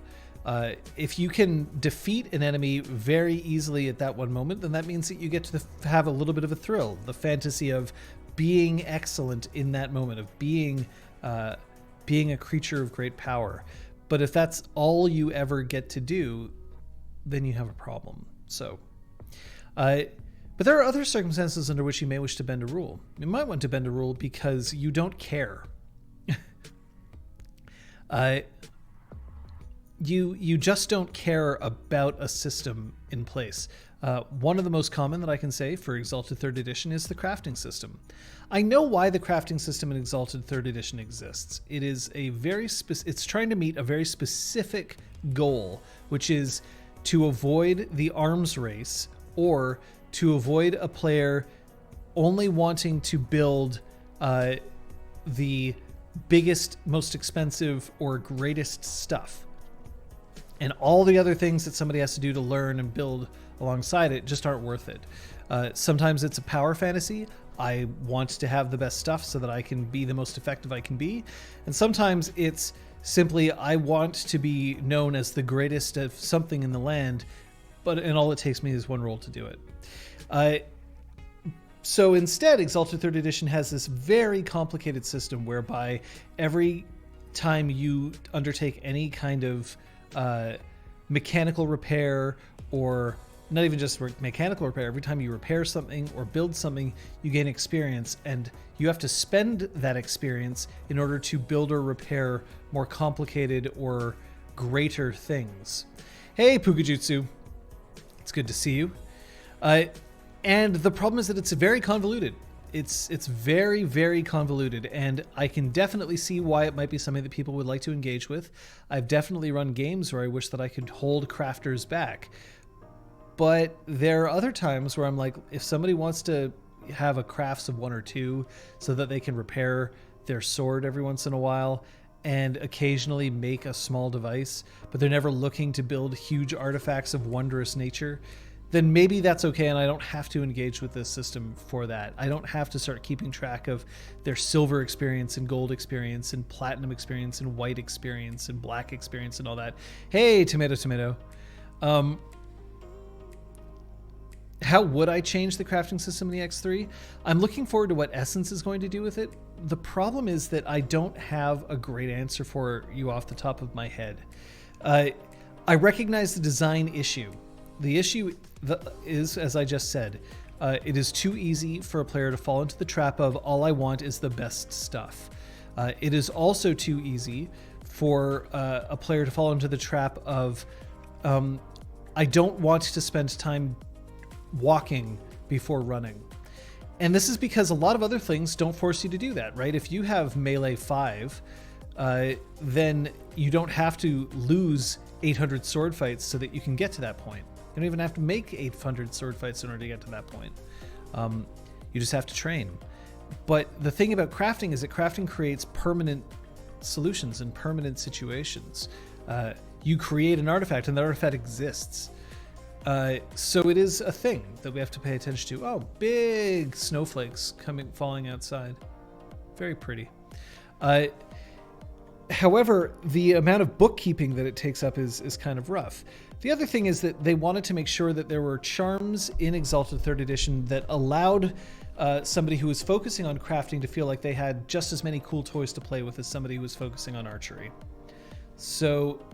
If you can defeat an enemy very easily at that one moment, then that means that you get to have a little bit of a thrill, the fantasy of being excellent in that moment, of being a creature of great power. But if that's all you ever get to do, then you have a problem. So, but there are other circumstances under which you may wish to bend a rule. You might want to bend a rule because you don't care. you just don't care about a system in place. One of the most common that I can say for Exalted 3rd Edition is the crafting system. I know why the crafting system in Exalted 3rd Edition exists. It is a it's trying to meet a very specific goal, which is to avoid the arms race, or to avoid a player only wanting to build the biggest, most expensive, or greatest stuff. And all the other things that somebody has to do to learn and build alongside it just aren't worth it. Sometimes it's a power fantasy. I want to have the best stuff so that I can be the most effective I can be. And sometimes it's simply I want to be known as the greatest of something in the land, and all it takes me is one roll to do it. So instead, Exalted 3rd Edition has this very complicated system whereby every time you undertake any kind of mechanical repair, or not even just mechanical repair, every time you repair something or build something, you gain experience, and you have to spend that experience in order to build or repair more complicated or greater things. Hey, Pukajutsu. It's good to see you. And the problem is that it's very convoluted. It's very, very convoluted, and I can definitely see why it might be something that people would like to engage with. I've definitely run games where I wish that I could hold crafters back. But there are other times where I'm like, if somebody wants to have a crafts of 1 or 2 so that they can repair their sword every once in a while and occasionally make a small device, but they're never looking to build huge artifacts of wondrous nature, then maybe that's okay, and I don't have to engage with this system for that. I don't have to start keeping track of their silver experience and gold experience and platinum experience and white experience and black experience and all that. Hey, tomato. How would I change the crafting system in the X3? I'm looking forward to what Essence is going to do with it. The problem is that I don't have a great answer for you off the top of my head. I recognize the design issue. The issue is, as I just said, it is too easy for a player to fall into the trap of all I want is the best stuff. It is also too easy for a player to fall into the trap of I don't want to spend time walking before running. And this is because a lot of other things don't force you to do that, right? If you have melee 5, then you don't have to lose 800 sword fights so that you can get to that point. You don't even have to make 800 sword fights in order to get to that point. You just have to train. But the thing about crafting is that crafting creates permanent solutions and permanent situations. You create an artifact, and the artifact exists. So it is a thing that we have to pay attention to. Oh, big snowflakes falling outside. Very pretty. However, the amount of bookkeeping that it takes up is kind of rough. The other thing is that they wanted to make sure that there were charms in Exalted 3rd Edition that allowed somebody who was focusing on crafting to feel like they had just as many cool toys to play with as somebody who was focusing on archery. So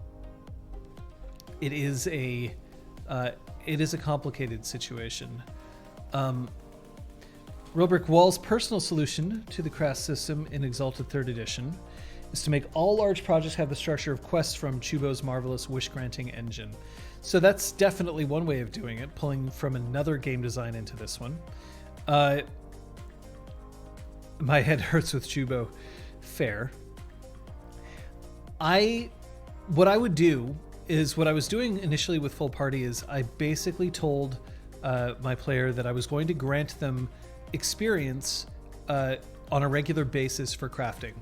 it is a complicated situation. Robrick Wall's personal solution to the craft system in Exalted 3rd Edition is to make all large projects have the structure of quests from Chubo's marvelous wish-granting engine. So that's definitely one way of doing it, pulling from another game design into this one. My head hurts with Chubo. Fair. What I would do is what I was doing initially with Full Party is I basically told my player that I was going to grant them experience on a regular basis for crafting,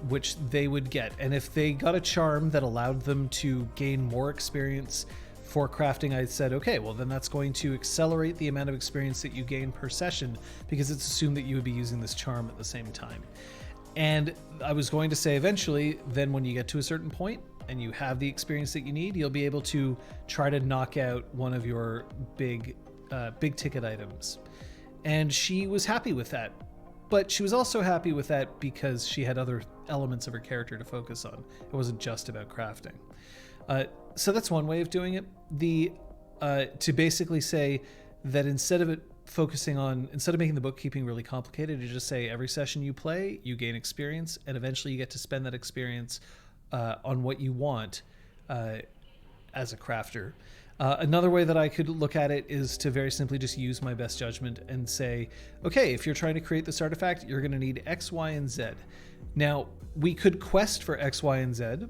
which they would get. And if they got a charm that allowed them to gain more experience for crafting, I said, okay, well then that's going to accelerate the amount of experience that you gain per session because it's assumed that you would be using this charm at the same time. And I was going to say eventually, then when you get to a certain point and you have the experience that you need, you'll be able to try to knock out one of your big ticket items. And she was happy with that. But she was also happy with that because she had other elements of her character to focus on. It wasn't just about crafting. So that's one way of doing it. To basically say that instead of making the bookkeeping really complicated, you just say every session you play, you gain experience, and eventually you get to spend that experience on what you want. as a crafter. Another way that I could look at it is to very simply just use my best judgment and say, okay, if you're trying to create this artifact, you're going to need X, Y, and Z. Now, we could quest for X, Y, and Z,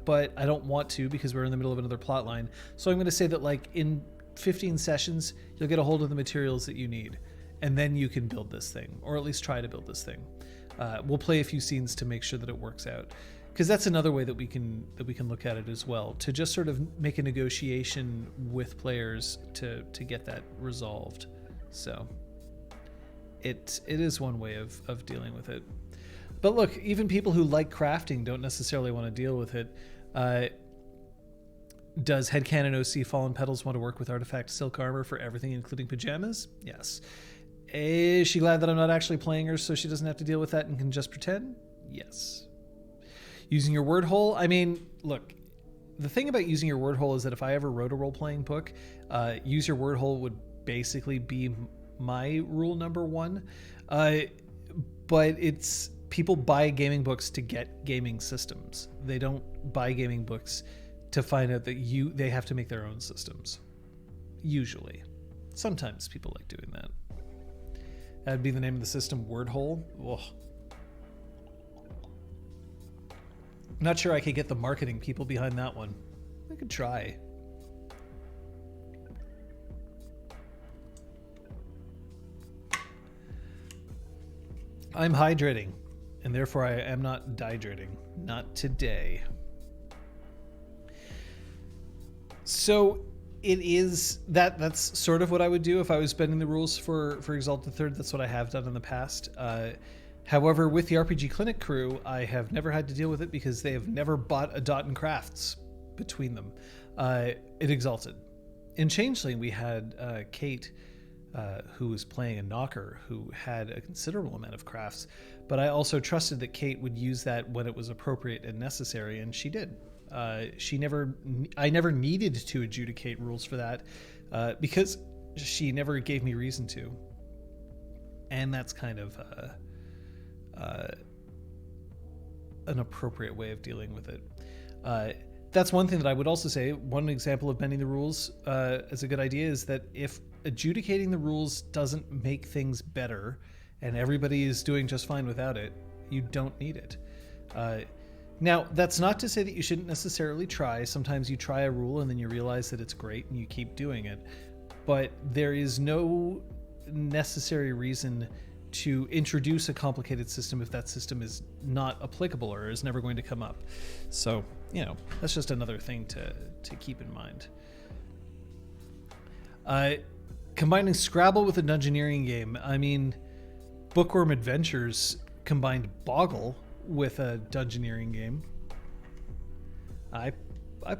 but I don't want to because we're in the middle of another plot line. So I'm going to say that like in 15 sessions, you'll get a hold of the materials that you need, and then you can build this thing, or at least try to build this thing. We'll play a few scenes to make sure that it works out, because that's another way that we can look at it as well, to just sort of make a negotiation with players to get that resolved. So it is one way of dealing with it. But look, even people who like crafting don't necessarily want to deal with it. Does Headcanon OC Fallen Petals want to work with Artifact Silk Armor for everything, including pajamas? Yes. Is she glad that I'm not actually playing her so she doesn't have to deal with that and can just pretend? Yes. Using your word hole? I mean, look, the thing about using your word hole is that if I ever wrote a role-playing book, use your word hole would basically be my rule number one. But it's... people buy gaming books to get gaming systems. They don't buy gaming books to find out that they have to make their own systems. Usually. Sometimes people like doing that. That'd be the name of the system, Wordhole. Ugh. Not sure I could get the marketing people behind that one. I could try. I'm hydrating, and therefore I am not dehydrating. Not today. So it is that's sort of what I would do if I was bending the rules for Exalted Third. That's what I have done in the past. However, with the RPG Clinic crew, I have never had to deal with it because they have never bought a Dot and Crafts between them. It Exalted. In Changeling, we had Kate, who was playing a knocker, who had a considerable amount of crafts, but I also trusted that Kate would use that when it was appropriate and necessary, and she did. I never needed to adjudicate rules for that because she never gave me reason to, and that's kind of an appropriate way of dealing with it. That's one thing that I would also say. One example of bending the rules as a good idea is that if adjudicating the rules doesn't make things better and everybody is doing just fine without it, you don't need it. Now, that's not to say that you shouldn't necessarily try. Sometimes you try a rule and then you realize that it's great and you keep doing it. But there is no necessary reason to introduce a complicated system if that system is not applicable or is never going to come up. So, that's just another thing to keep in mind. Combining Scrabble with a Dungeoneering game. I mean, Bookworm Adventures combined Boggle with a Dungeoneering game. I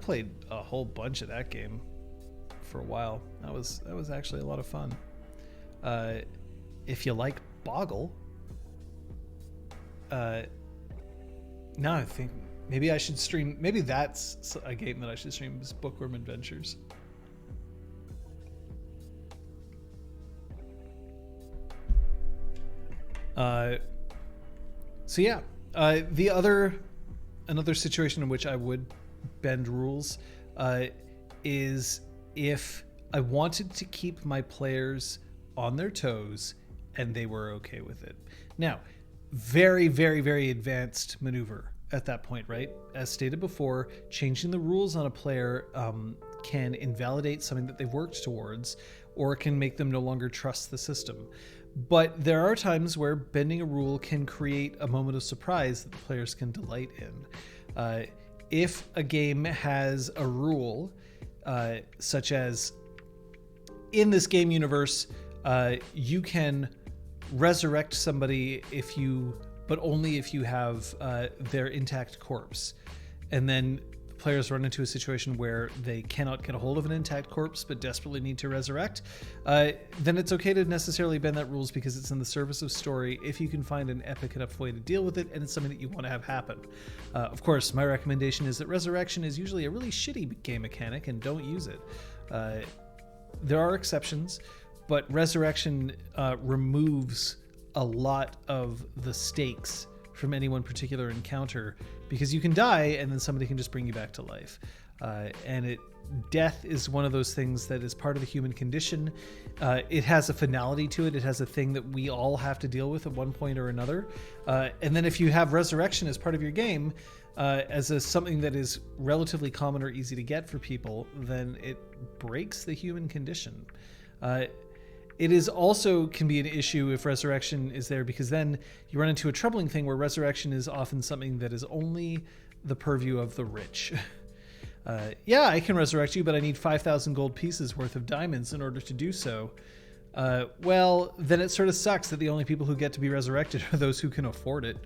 played a whole bunch of that game for a while. That was actually a lot of fun. If you like Boggle, now I think maybe I should stream. Maybe that's a game that I should stream, is Bookworm Adventures. So yeah, another situation in which I would bend rules is if I wanted to keep my players on their toes and they were okay with it. Now, very, very, very advanced maneuver at that point, right? As stated before, changing the rules on a player can invalidate something that they've worked towards, or can make them no longer trust the system. But there are times where bending a rule can create a moment of surprise that the players can delight in. If a game has a rule, such as in this game universe, you can resurrect somebody but only if you have their intact corpse. And then players run into a situation where they cannot get a hold of an intact corpse but desperately need to resurrect, then it's okay to necessarily bend that rules because it's in the service of story if you can find an epic enough way to deal with it and it's something that you want to have happen. Of course, my recommendation is that resurrection is usually a really shitty game mechanic and don't use it. There are exceptions, but resurrection removes a lot of the stakes from any one particular encounter because you can die and then somebody can just bring you back to life. And death is one of those things that is part of the human condition. It has a finality to it. It has a thing that we all have to deal with at one point or another. And then if you have resurrection as part of your game, as something that is relatively common or easy to get for people, then it breaks the human condition. It is also can be an issue if resurrection is there, because then you run into a troubling thing where resurrection is often something that is only the purview of the rich. Yeah, I can resurrect you, but I need 5,000 gold pieces worth of diamonds in order to do so. Well, then it sort of sucks that the only people who get to be resurrected are those who can afford it.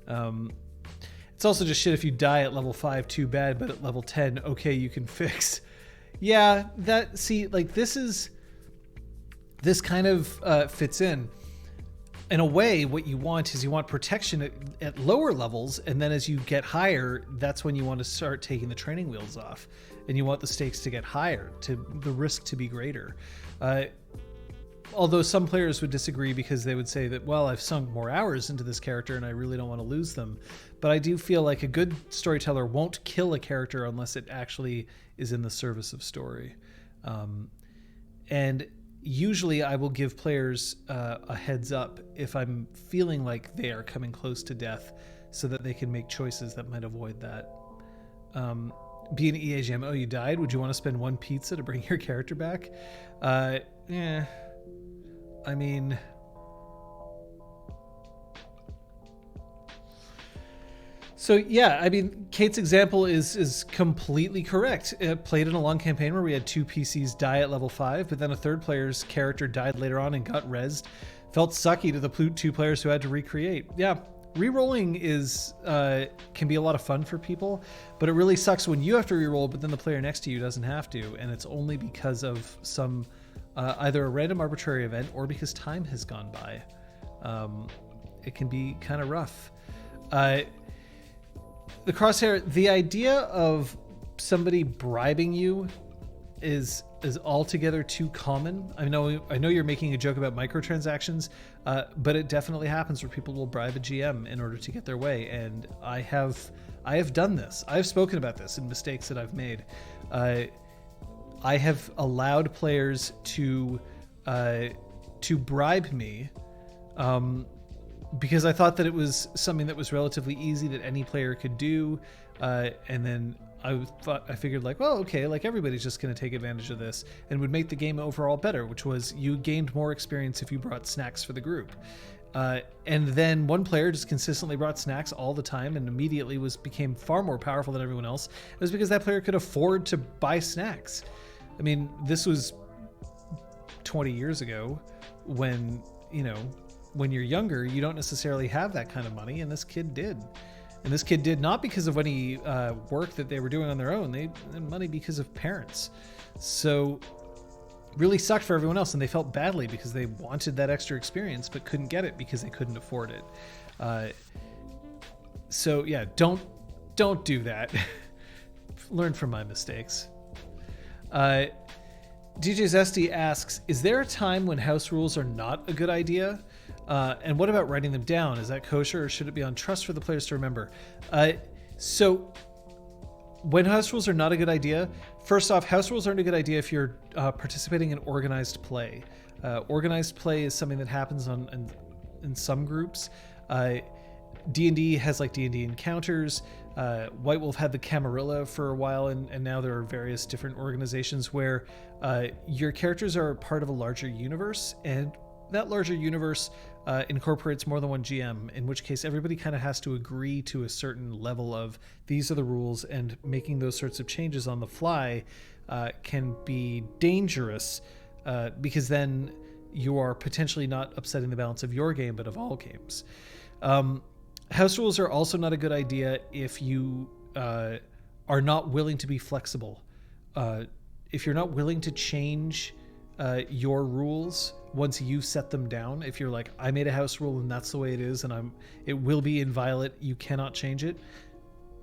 It's also just shit if you die at level 5, too bad, but at level 10, okay, you can fix. Yeah, this kind of fits in. In a way, what you want is you want protection at lower levels, and then as you get higher, that's when you want to start taking the training wheels off, and you want the stakes to get higher, to the risk to be greater. Although some players would disagree because they would say that, well, I've sunk more hours into this character and I really don't want to lose them. But I do feel like a good storyteller won't kill a character unless it actually is in the service of story. And usually I will give players a heads up if I'm feeling like they are coming close to death so that they can make choices that might avoid that. Be an EA Jam, oh, you died? Would you want to spend one pizza to bring your character back? I mean, so yeah, I mean, Kate's example is completely correct. It played in a long campaign where we had 2 PCs die at level 5, but then a third player's character died later on and got rezzed. Felt sucky to the 2 players who had to recreate. Yeah, rerolling can be a lot of fun for people, but it really sucks when you have to reroll, but then the player next to you doesn't have to, and it's only because of some either a random arbitrary event or because time has gone by. It can be kind of rough. The Crosshair, the idea of somebody bribing you is altogether too common. I know you're making a joke about microtransactions, but it definitely happens where people will bribe a GM in order to get their way. And I have done this. I've spoken about this in mistakes that I've made. I have allowed players to bribe me because I thought that it was something that was relatively easy that any player could do, and then I figured like, well, okay, like everybody's just going to take advantage of this and would make the game overall better, which was you gained more experience if you brought snacks for the group. And then one player just consistently brought snacks all the time and immediately became far more powerful than everyone else. It was because that player could afford to buy snacks. I mean, this was 20 years ago when, when you're younger, you don't necessarily have that kind of money, and this kid did. And this kid did not because of any work that they were doing on their own. They had money because of parents. So really sucked for everyone else, and they felt badly because they wanted that extra experience but couldn't get it because they couldn't afford it. So yeah, don't do that. Learn from my mistakes. DJ Zesty asks, is there a time when house rules are not a good idea? And what about writing them down? Is that kosher, or should it be on trust for the players to remember? So when house rules are not a good idea, first off, house rules aren't a good idea if you're participating in organized play. Organized play is something that happens in some groups. D&D has like D&D encounters. White Wolf had the Camarilla for a while, and now there are various different organizations where your characters are part of a larger universe, and that larger universe incorporates more than one GM, in which case everybody kind of has to agree to a certain level of these are the rules, and making those sorts of changes on the fly can be dangerous because then you are potentially not upsetting the balance of your game, but of all games. House rules are also not a good idea if you are not willing to be flexible. If you're not willing to change your rules once you set them down, if you're like, I made a house rule and that's the way it is, and it will be inviolate, you cannot change it,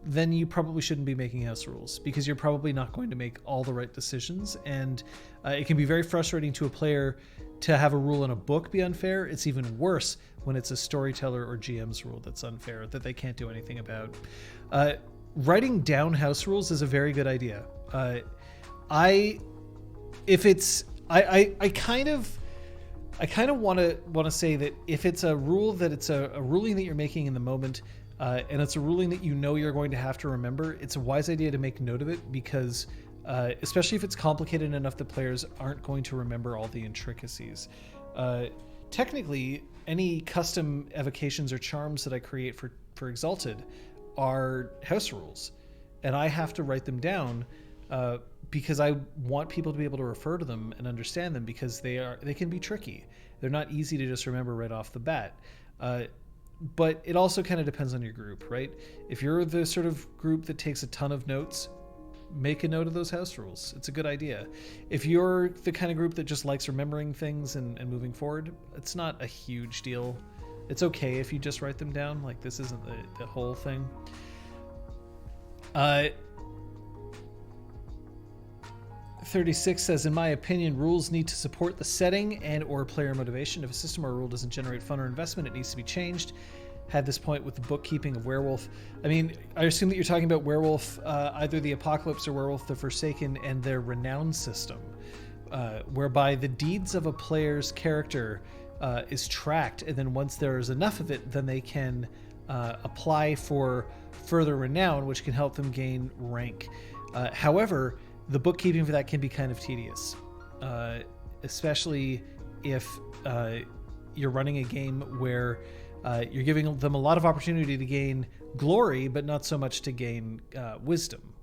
then you probably shouldn't be making house rules, because you're probably not going to make all the right decisions. And it can be very frustrating to a player to have a rule in a book be unfair. It's even worse when it's a storyteller or GM's rule that's unfair, that they can't do anything about. writing down house rules is a very good idea. I kind of want to say that if it's a rule that it's a ruling that you're making in the moment, and it's a ruling that you know you're going to have to remember, it's a wise idea to make note of it, because especially if it's complicated enough that players aren't going to remember all the intricacies. Technically, any custom evocations or charms that I create for Exalted are house rules, and I have to write them down because I want people to be able to refer to them and understand them, because they can be tricky. They're not easy to just remember right off the bat. But it also kind of depends on your group, right? If you're the sort of group that takes a ton of notes, make a note of those house rules. It's a good idea. If you're the kind of group that just likes remembering things and moving forward, it's not a huge deal. It's okay if you just write them down. Like, this isn't the whole thing. 36 says, in my opinion, rules need to support the setting and or player motivation. If a system or rule doesn't generate fun or investment, it needs to be changed. Had this point with the bookkeeping of Werewolf. I mean, I assume that you're talking about Werewolf, either the Apocalypse or Werewolf the Forsaken, and their renown system, whereby the deeds of a player's character is tracked, and then once there's enough of it, then they can apply for further renown, which can help them gain rank. However, the bookkeeping for that can be kind of tedious, especially if you're running a game where you're giving them a lot of opportunity to gain glory, but not so much to gain wisdom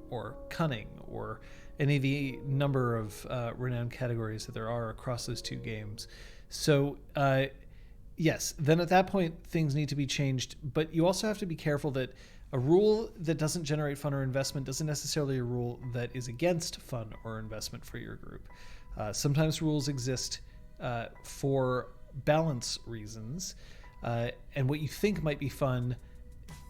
or cunning or any of the number of renown categories that there are across those two games. So yes, then at that point things need to be changed, but you also have to be careful that a rule that doesn't generate fun or investment doesn't necessarily a rule that is against fun or investment for your group. Sometimes rules exist for balance reasons, and what you think might be fun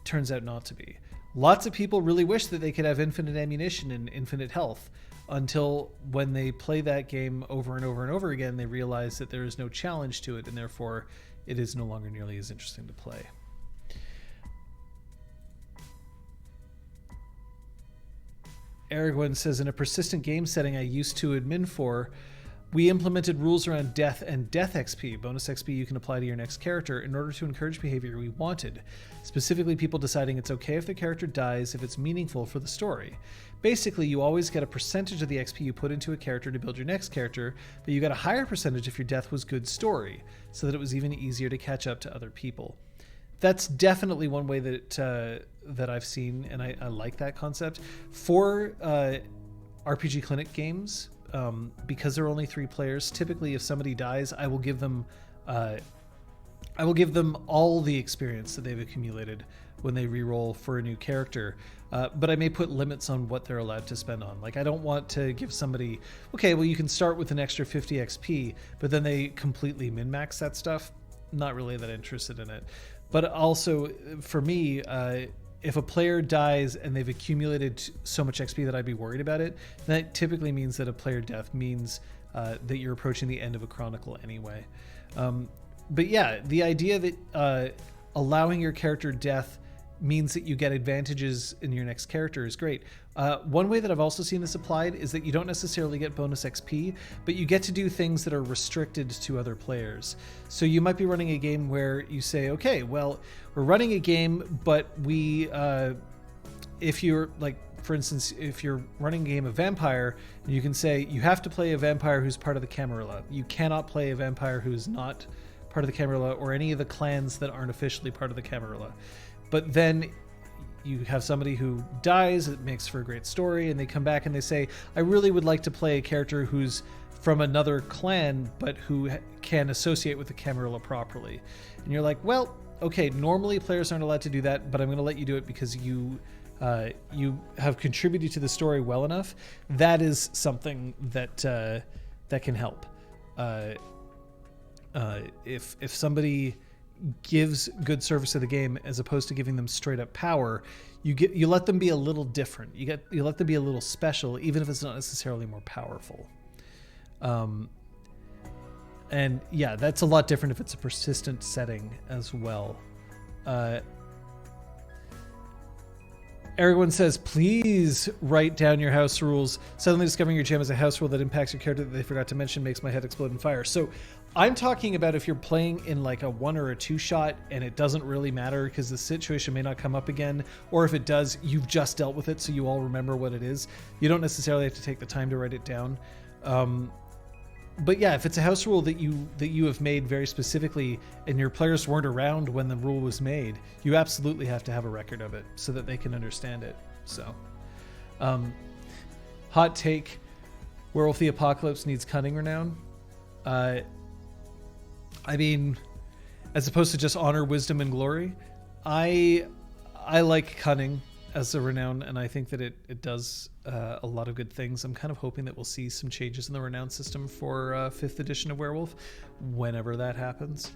turns out not to be. Lots of people really wish that they could have infinite ammunition and infinite health, until when they play that game over and over and over again, they realize that there is no challenge to it, and therefore it is no longer nearly as interesting to play. Aragorn says, in a persistent game setting I used to admin for, we implemented rules around death and death XP, bonus XP you can apply to your next character, in order to encourage behavior we wanted. Specifically, people deciding it's okay if the character dies if it's meaningful for the story. Basically, you always get a percentage of the XP you put into a character to build your next character, but you got a higher percentage if your death was good story, so that it was even easier to catch up to other people. That's definitely one way that I've seen, and I like that concept. For RPGClinic games, because there are only 3 players, typically if somebody dies, I will give them all the experience that they've accumulated when they reroll for a new character. But I may put limits on what they're allowed to spend on. Like, I don't want to give somebody, okay, well, you can start with an extra 50 XP, but then they completely min-max that stuff. Not really that interested in it. But also, for me, if a player dies and they've accumulated so much XP that I'd be worried about it, that typically means that a player death means that you're approaching the end of a chronicle anyway. But yeah, the idea that allowing your character death means that you get advantages in your next character is great. One way that I've also seen this applied is that you don't necessarily get bonus XP, but you get to do things that are restricted to other players. So you might be running a game where you say, okay, well, we're running a game, but we, if you're like, for instance, if you're running a game of vampire, you can say you have to play a vampire who's part of the Camarilla. You cannot play a vampire who's not part of the Camarilla or any of the clans that aren't officially part of the Camarilla. But then you have somebody who dies, it makes for a great story, and they come back and they say, I really would like to play a character who's from another clan, but who can associate with the Camarilla properly. And you're like, well, okay, normally players aren't allowed to do that, but I'm going to let you do it because you have contributed to the story well enough. That is something that that can help. If somebody gives good service to the game as opposed to giving them straight up power, you let them be a little different. You let them be a little special, even if it's not necessarily more powerful. And yeah, that's a lot different if it's a persistent setting as well. Everyone says, please write down your house rules. Suddenly discovering your gem as a house rule that impacts your character that they forgot to mention makes my head explode in fire. So I'm talking about if you're playing in like a 1 or a 2 shot and it doesn't really matter because the situation may not come up again, or if it does, you've just dealt with it so you all remember what it is. You don't necessarily have to take the time to write it down. But yeah, if it's a house rule that you have made very specifically and your players weren't around when the rule was made, you absolutely have to have a record of it so that they can understand it. So, hot take, Werewolf the Apocalypse needs cunning renown. I mean, as opposed to just honor, wisdom, and glory, I like cunning as a renown, and I think that it does a lot of good things. I'm kind of hoping that we'll see some changes in the renown system for 5th edition of Werewolf, whenever that happens.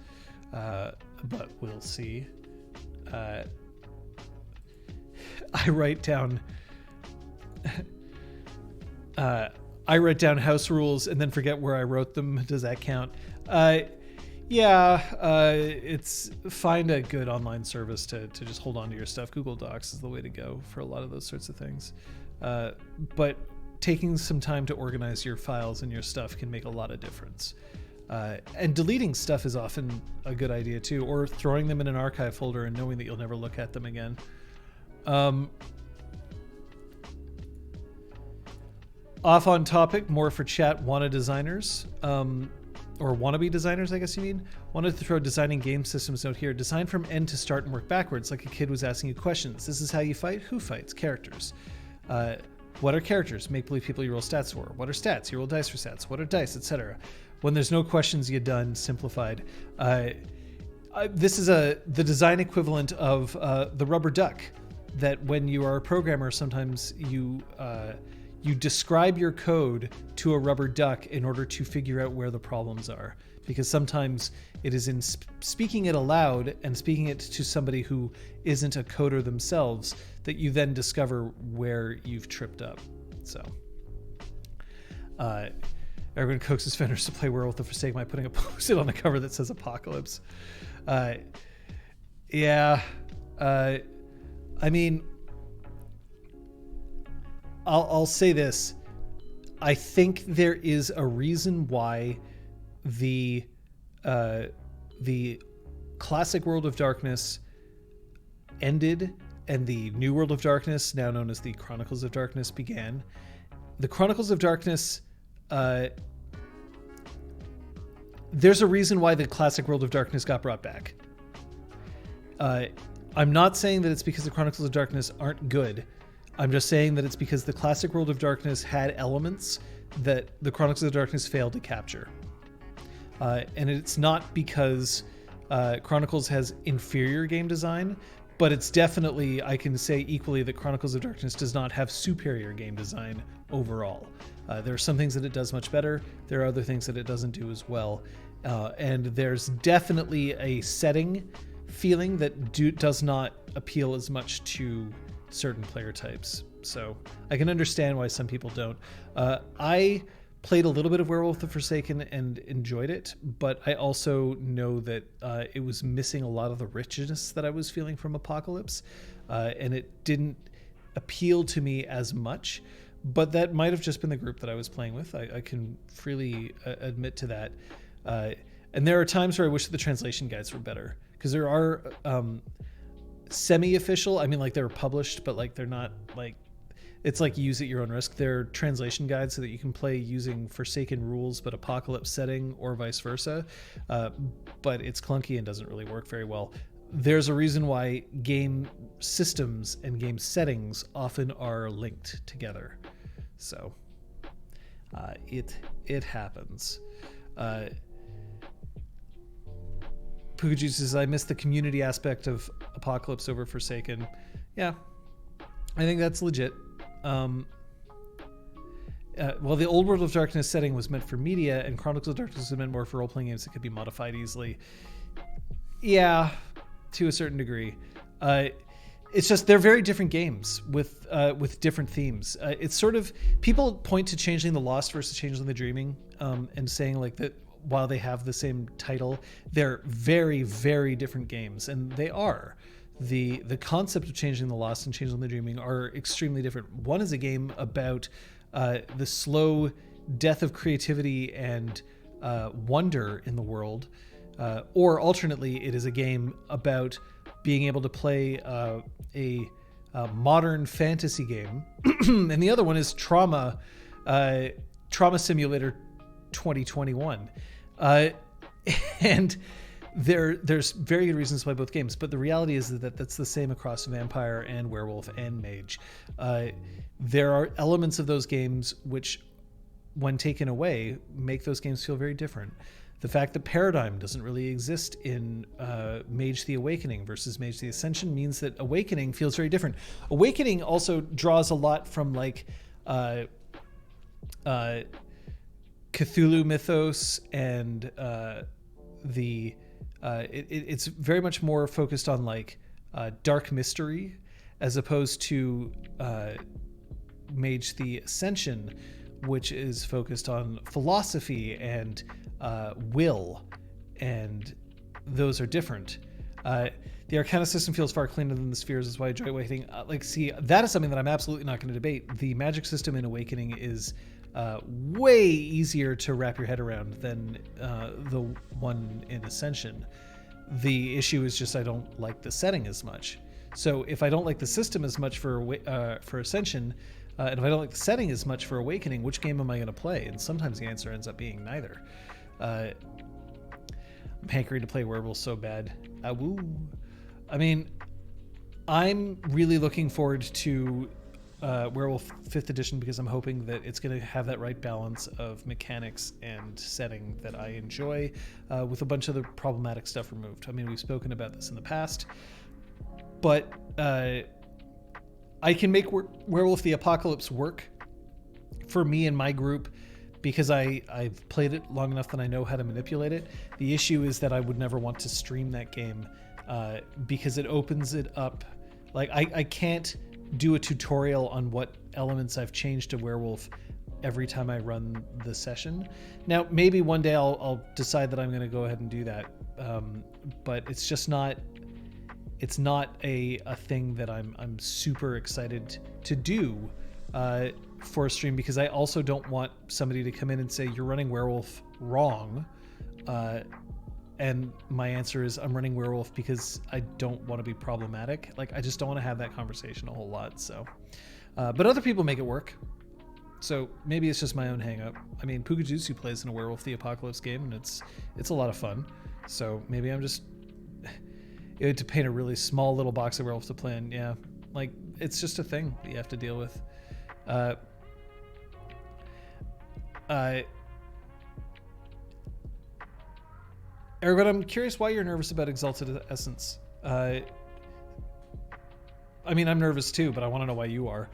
But we'll see. I write down house rules and then forget where I wrote them. Does that count? It's find a good online service to just hold on to your stuff. Google Docs is the way to go for a lot of those sorts of things. But taking some time to organize your files and your stuff can make a lot of difference. And deleting stuff is often a good idea too, or throwing them in an archive folder and knowing that you'll never look at them again. Off on topic, more for chat, wanna designers. Or wannabe designers, I guess you mean. Wanted to throw designing game systems out here. Design from end to start and work backwards, like a kid was asking you questions. This is how you fight. Who fights? Characters. What are characters? Make-believe people you roll stats for. What are stats? You roll dice for stats. What are dice, etc. When there's no questions, you're done. Simplified. This is the design equivalent of the rubber duck. That when you are a programmer, sometimes you describe your code to a rubber duck in order to figure out where the problems are. Because sometimes it is in speaking it aloud and speaking it to somebody who isn't a coder themselves that you then discover where you've tripped up. So, everyone coaxes vendors to play Werewolf the Forsaken by putting a post-it on the cover that says Apocalypse. I mean, I'll say this. I think there is a reason why the classic World of Darkness ended and the new World of Darkness, now known as the Chronicles of Darkness, began. The Chronicles of Darkness, there's a reason why the classic World of Darkness got brought back. I'm not saying that it's because the Chronicles of Darkness aren't good. I'm just saying that it's because the classic World of Darkness had elements that the Chronicles of Darkness failed to capture. And it's not because Chronicles has inferior game design, but it's definitely, I can say equally, that Chronicles of Darkness does not have superior game design overall. There are some things that it does much better. There are other things that it doesn't do as well. And there's definitely a setting feeling that does not appeal as much to certain player types. So I can understand why some people don't. I played a little bit of Werewolf the Forsaken and enjoyed it, but I also know that it was missing a lot of the richness that I was feeling from Apocalypse, and it didn't appeal to me as much, but that might have just been the group that I was playing with. I can freely admit to that. And there are times where I wish that the translation guides were better, because there are semi-official, I mean, like, they're published, but like they're not like, it's like use at your own risk. They're translation guides so that you can play using Forsaken rules but Apocalypse setting, or vice versa, but it's clunky and doesn't really work very well. There's a reason why game systems and game settings often are linked together. So it happens. Pukajuice says, I missed the community aspect of Apocalypse over Forsaken. Yeah, I think that's legit. Well, the old World of Darkness setting was meant for media, and Chronicles of Darkness was meant more for role-playing games that could be modified easily. Yeah, to a certain degree. It's just, they're very different games with different themes. It's sort of, people point to Changeling the Lost versus Changeling the Dreaming, and saying like that while they have the same title, they're very, very different games, and they are. the concept of Changeling the Lost and Changeling the Dreaming are extremely different. One is a game about the slow death of creativity and wonder in the world, or alternately, it is a game about being able to play a modern fantasy game, and the other one is Trauma Simulator 2021, and there's very good reasons to play both games, but the reality is that that's the same across Vampire and Werewolf and Mage. There are elements of those games which, when taken away, make those games feel very different. The fact that paradigm doesn't really exist in Mage the Awakening versus Mage the Ascension means that Awakening feels very different. Awakening also draws a lot from like Cthulhu mythos and it's very much more focused on like dark mystery, as opposed to Mage the Ascension, which is focused on philosophy and will, and those are different. The Arcana system feels far cleaner than the Spheres, is why I enjoy Awakening. See, that is something that I'm absolutely not going to debate. The magic system in Awakening is way easier to wrap your head around than the one in Ascension. The issue is just I don't like the setting as much. So if I don't like the system as much for Ascension, and if I don't like the setting as much for Awakening, which game am I going to play? And sometimes the answer ends up being neither. I'm hankering to play Werewolf so bad. Woo. I mean, I'm really looking forward to Werewolf 5th edition because I'm hoping that it's going to have that right balance of mechanics and setting that I enjoy, with a bunch of the problematic stuff removed. I mean, we've spoken about this in the past, but I can make Werewolf the Apocalypse work for me and my group because I've played it long enough that I know how to manipulate it. The issue is that I would never want to stream that game because it opens it up. Like, I can't do a tutorial on what elements I've changed to Werewolf every time I run the session. Now, maybe one day I'll decide that I'm going to go ahead and do that, but it's just not. It's not a thing that I'm super excited to do for a stream, because I also don't want somebody to come in and say, you're running Werewolf wrong. And my answer is I'm running Werewolf because I don't want to be problematic. Like, I just don't want to have that conversation a whole lot. So, but other people make it work. So maybe it's just my own hang up. I mean, Pukajutsu plays in a Werewolf the Apocalypse game, and it's a lot of fun. So maybe I'm just... to paint a really small little box of Werewolves to play in, yeah. Like, it's just a thing that you have to deal with. Ergot, I'm curious why you're nervous about Exalted Essence. I mean, I'm nervous too, but I want to know why you are.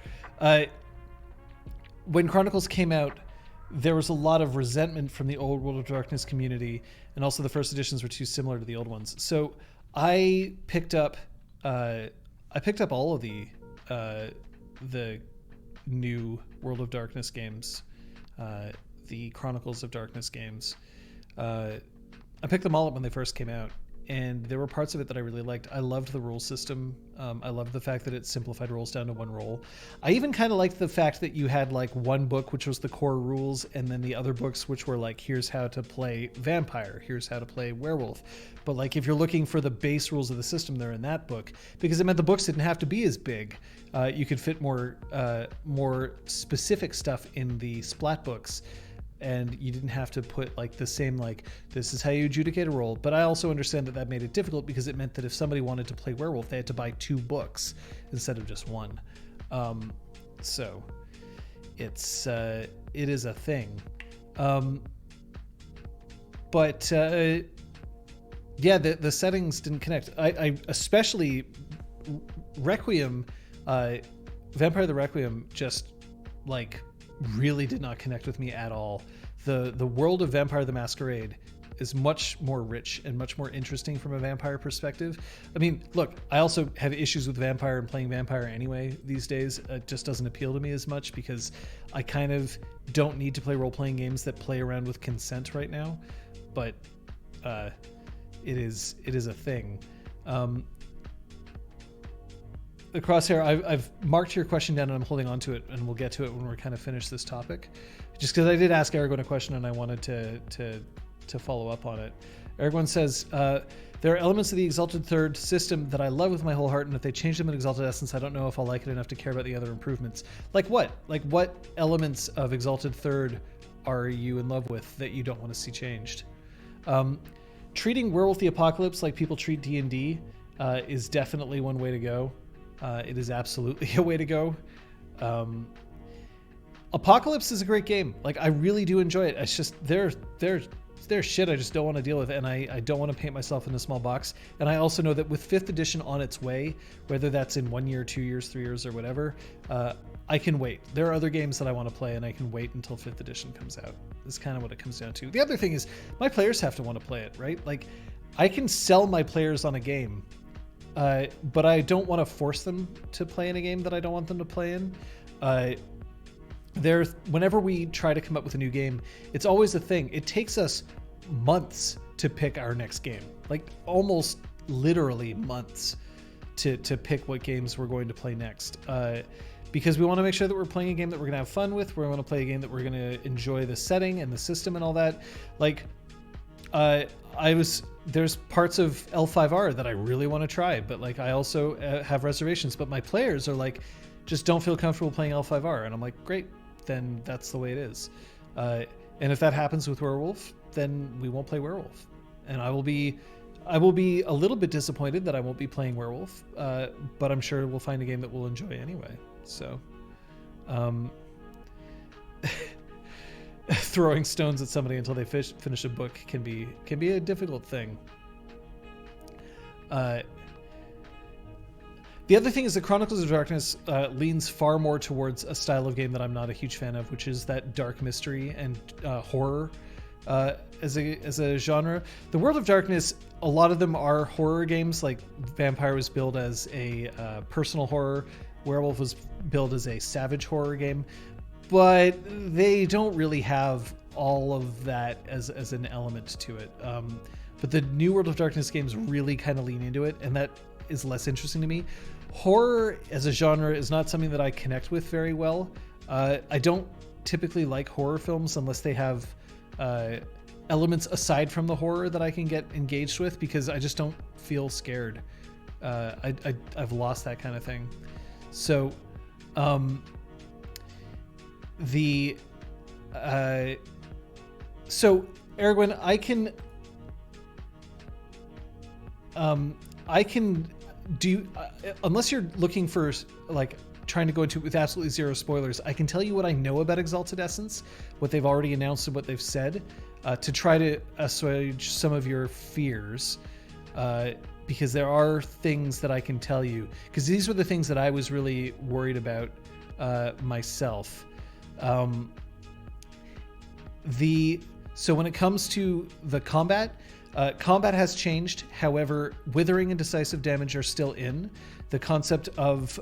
When Chronicles came out, there was a lot of resentment from the old World of Darkness community, and also the first editions were too similar to the old ones. So I picked up all of the new World of Darkness games, the Chronicles of Darkness games. I picked them all up when they first came out, and there were parts of it that I really liked. I loved the rule system. I loved the fact that it simplified rules down to one role. I even kind of liked the fact that you had like one book, which was the core rules, and then the other books, which were like, here's how to play Vampire, here's how to play Werewolf. But like, if you're looking for the base rules of the system, they're in that book, because it meant the books didn't have to be as big. You could fit more specific stuff in the splat books, and you didn't have to put like the same, like, this is how you adjudicate a roll. But I also understand that made it difficult, because it meant that if somebody wanted to play Werewolf, they had to buy 2 books instead of just one. So it is a thing. But yeah, the settings didn't connect. I especially Requiem, Vampire the Requiem, just like really did not connect with me at all. The world of Vampire the Masquerade is much more rich and much more interesting from a vampire perspective. I mean, look, I also have issues with Vampire and playing Vampire anyway these days. It just doesn't appeal to me as much, because I kind of don't need to play role-playing games that play around with consent right now. But it is a thing. the crosshair, I've marked your question down and I'm holding on to it, and we'll get to it when we're kind of finished this topic. Just because I did ask Aragorn a question and I wanted to follow up on it. Aragorn says, there are elements of the Exalted Third system that I love with my whole heart, and if they change them in Exalted Essence, I don't know if I'll like it enough to care about the other improvements. Like what? Like what elements of Exalted Third are you in love with that you don't want to see changed? Treating Werewolf the Apocalypse like people treat D&D is definitely one way to go. It is absolutely a way to go. Apocalypse is a great game. Like, I really do enjoy it. It's just there's shit I just don't want to deal with, and I don't want to paint myself in a small box. And I also know that with 5th edition on its way, whether that's in 1 year, 2 years, 3 years, or whatever, I can wait. There are other games that I want to play, and I can wait until 5th edition comes out. That's kind of what it comes down to. The other thing is, my players have to want to play it, right? Like, I can sell my players on a game, but I don't want to force them to play in a game that I don't want them to play in. Whenever we try to come up with a new game, it's always a thing. It takes us months to pick our next game, like almost literally months to pick what games we're going to play next. Because we want to make sure that we're playing a game that we're going to have fun with. We want to play a game that we're going to enjoy the setting and the system and all that. Like, there's parts of L5R that I really want to try, but like I also have reservations. But my players are like, just don't feel comfortable playing L5R, and I'm like, great, then that's the way it is. And if that happens with Werewolf, then we won't play Werewolf, and I will be a little bit disappointed that I won't be playing Werewolf, but I'm sure we'll find a game that we'll enjoy anyway. So, throwing stones at somebody until they finish a book can be a difficult thing. The other thing is that Chronicles of Darkness leans far more towards a style of game that I'm not a huge fan of, which is that dark mystery and horror as a genre. The World of Darkness, a lot of them are horror games. Like Vampire was billed as a personal horror, Werewolf was billed as a savage horror game, but they don't really have all of that as an element to it. But the new World of Darkness games really kind of lean into it, and that is less interesting to me. Horror as a genre is not something that I connect with very well. I don't typically like horror films unless they have elements aside from the horror that I can get engaged with, because I just don't feel scared. I've lost that kind of thing. So, so Erwin, I can do, unless you're looking for like trying to go into it with absolutely zero spoilers, I can tell you what I know about Exalted Essence, what they've already announced and what they've said, to try to assuage some of your fears, because there are things that I can tell you, because these were the things that I was really worried about myself. So when it comes to the combat, combat has changed. However, withering and decisive damage are still in. The concept of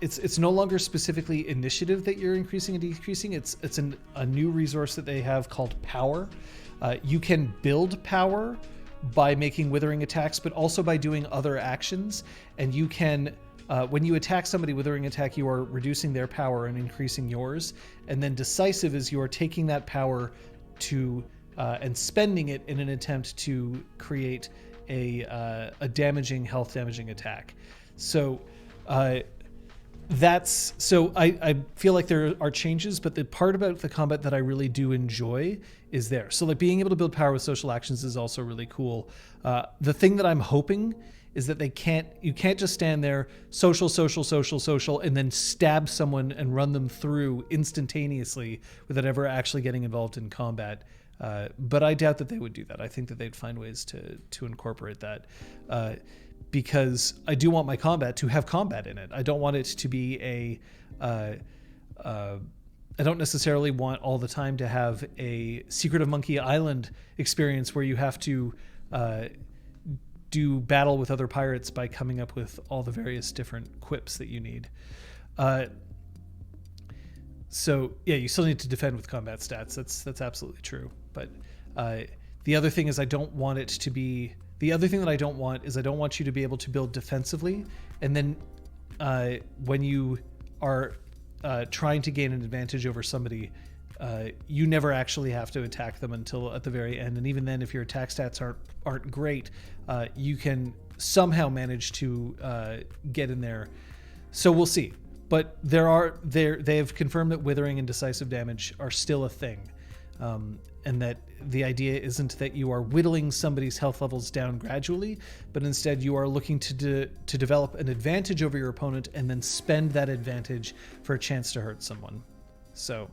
it's no longer specifically initiative that you're increasing and decreasing. It's a new resource that they have called power. You can build power by making withering attacks, but also by doing other actions. And you can, when you attack somebody, withering attack, you are reducing their power and increasing yours. And then decisive is you are taking that power to and spending it in an attempt to create a health damaging attack. So I feel like there are changes, but the part about the combat that I really do enjoy is there. So like being able to build power with social actions is also really cool. The thing that I'm hoping is that you can't just stand there, social, and then stab someone and run them through instantaneously without ever actually getting involved in combat. But I doubt that they would do that. I think that they'd find ways to incorporate that, because I do want my combat to have combat in it. I don't want it to be I don't necessarily want all the time to have a Secret of Monkey Island experience where you have to do battle with other pirates by coming up with all the various different quips that you need. So yeah, you still need to defend with combat stats. That's absolutely true. But the other thing is I don't want it to be The other thing that I don't want is I don't want you to be able to build defensively, and then when you are trying to gain an advantage over somebody, you never actually have to attack them until at the very end. And even then, if your attack stats aren't great, you can somehow manage to get in there. So we'll see. But they have confirmed that withering and decisive damage are still a thing, and that the idea isn't that you are whittling somebody's health levels down gradually, but instead you are looking to develop an advantage over your opponent and then spend that advantage for a chance to hurt someone. So,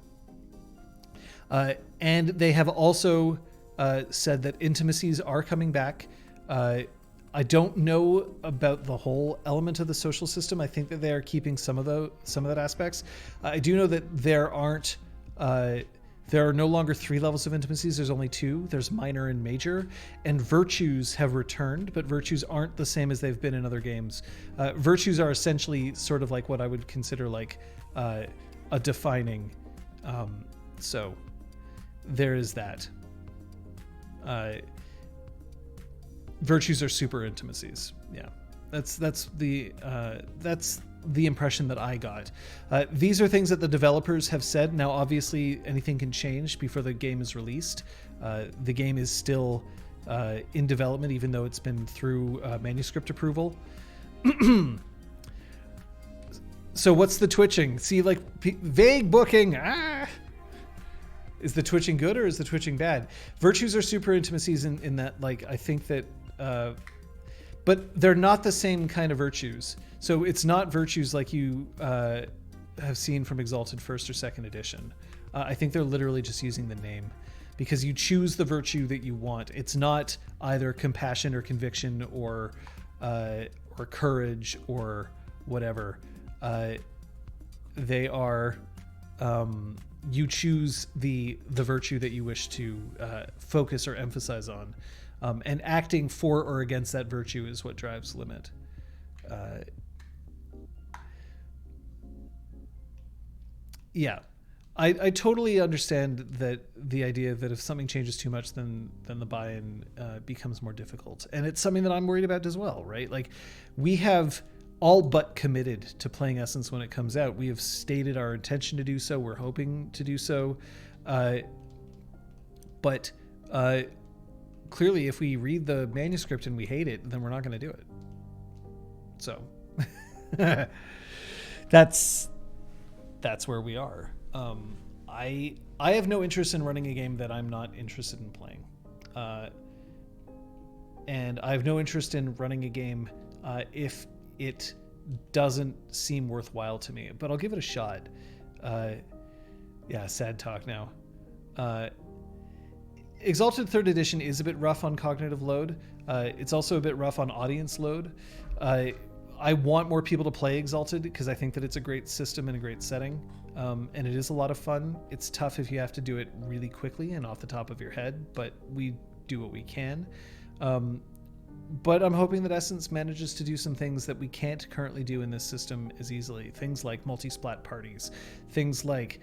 and they have also said that intimacies are coming back. I don't know about the whole element of the social system. I think that they are keeping some of that aspects. I do know that there are no longer 3 levels of intimacies. There's only 2. There's minor and major, and virtues have returned, but virtues aren't the same as they've been in other games. Virtues are essentially sort of like what I would consider like a defining. So there is that. Virtues are super intimacies. Yeah, that's the impression that I got. These are things that the developers have said. Now, obviously, anything can change before the game is released. The game is still in development, even though it's been through manuscript approval. So what's the twitching? See, like vague booking. Is the twitching good or is the twitching bad? Virtues are super intimacies in that, like, I think that, but they're not the same kind of virtues. So it's not virtues like you have seen from Exalted 1st or 2nd edition. I think they're literally just using the name because you choose the virtue that you want. It's not either compassion or conviction or courage or whatever. They are, you choose the virtue that you wish to focus or emphasize on. And acting for or against that virtue is what drives limit. Yeah, I totally understand that the idea that if something changes too much, then the buy-in becomes more difficult. And it's something that I'm worried about as well, right? Like, we have all but committed to playing Essence when it comes out. We have stated our intention to do so. We're hoping to do so. But clearly, if we read the manuscript and we hate it, then we're not going to do it. So that's where we are. I have no interest in running a game that I'm not interested in playing. And I have no interest in running a game if it doesn't seem worthwhile to me, but I'll give it a shot. Yeah, sad talk now. Exalted 3rd edition is a bit rough on cognitive load. It's also a bit rough on audience load. I want more people to play Exalted because I think that it's a great system and a great setting. And it is a lot of fun. It's tough if you have to do it really quickly and off the top of your head, but we do what we can. But I'm hoping that Essence manages to do some things that we can't currently do in this system as easily. Things like multi-splat parties. Things like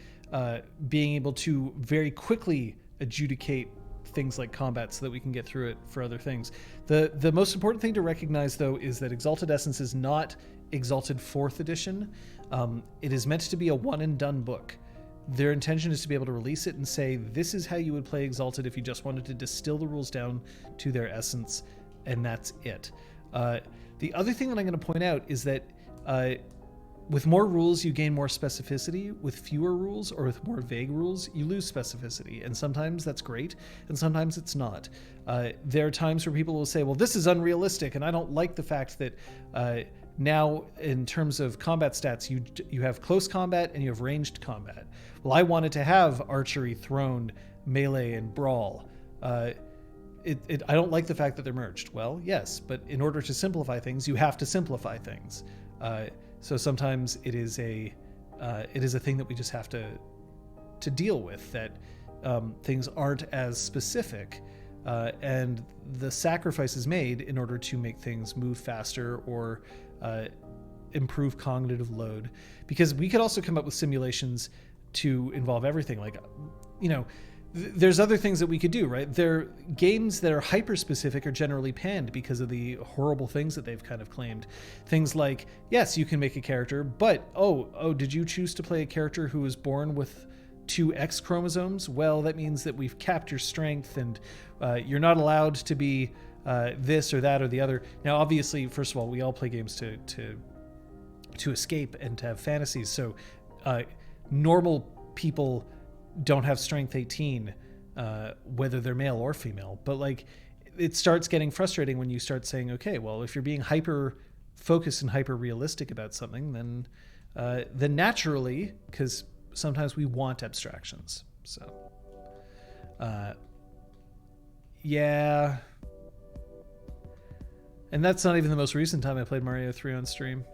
being able to very quickly adjudicate things like combat so that we can get through it for other things. The most important thing to recognize, though, is that Exalted Essence is not Exalted 4th edition. It is meant to be a one-and-done book. Their intention is to be able to release it and say, this is how you would play Exalted if you just wanted to distill the rules down to their essence, and that's it. The other thing that I'm going to point out is that with more rules, you gain more specificity. With fewer rules or with more vague rules, you lose specificity. And sometimes that's great, and sometimes it's not. There are times where people will say, well, this is unrealistic, and I don't like the fact that now in terms of combat stats, you have close combat and you have ranged combat. Well, I wanted to have archery, thrown, melee, and brawl. I don't like the fact that they're merged. Well, yes, but in order to simplify things, you have to simplify things. So sometimes it is a thing that we just have to deal with, that things aren't as specific, and the sacrifice is made in order to make things move faster or improve cognitive load. Because we could also come up with simulations to involve everything. Like, there's other things that we could do, right? There games that are hyper specific are generally panned because of the horrible things that they've kind of claimed. Things like, yes, you can make a character, but did you choose to play a character who was born with 2 X chromosomes? Well, that means that we've capped your strength, and you're not allowed to be this or that or the other. Now, obviously, first of all, we all play games to escape and to have fantasies. So normal people don't have strength 18, whether they're male or female. But like, it starts getting frustrating when you start saying, okay, well, if you're being hyper focused and hyper realistic about something, then naturally, because sometimes we want abstractions. So, yeah. And that's not even the most recent time I played Mario 3 on stream.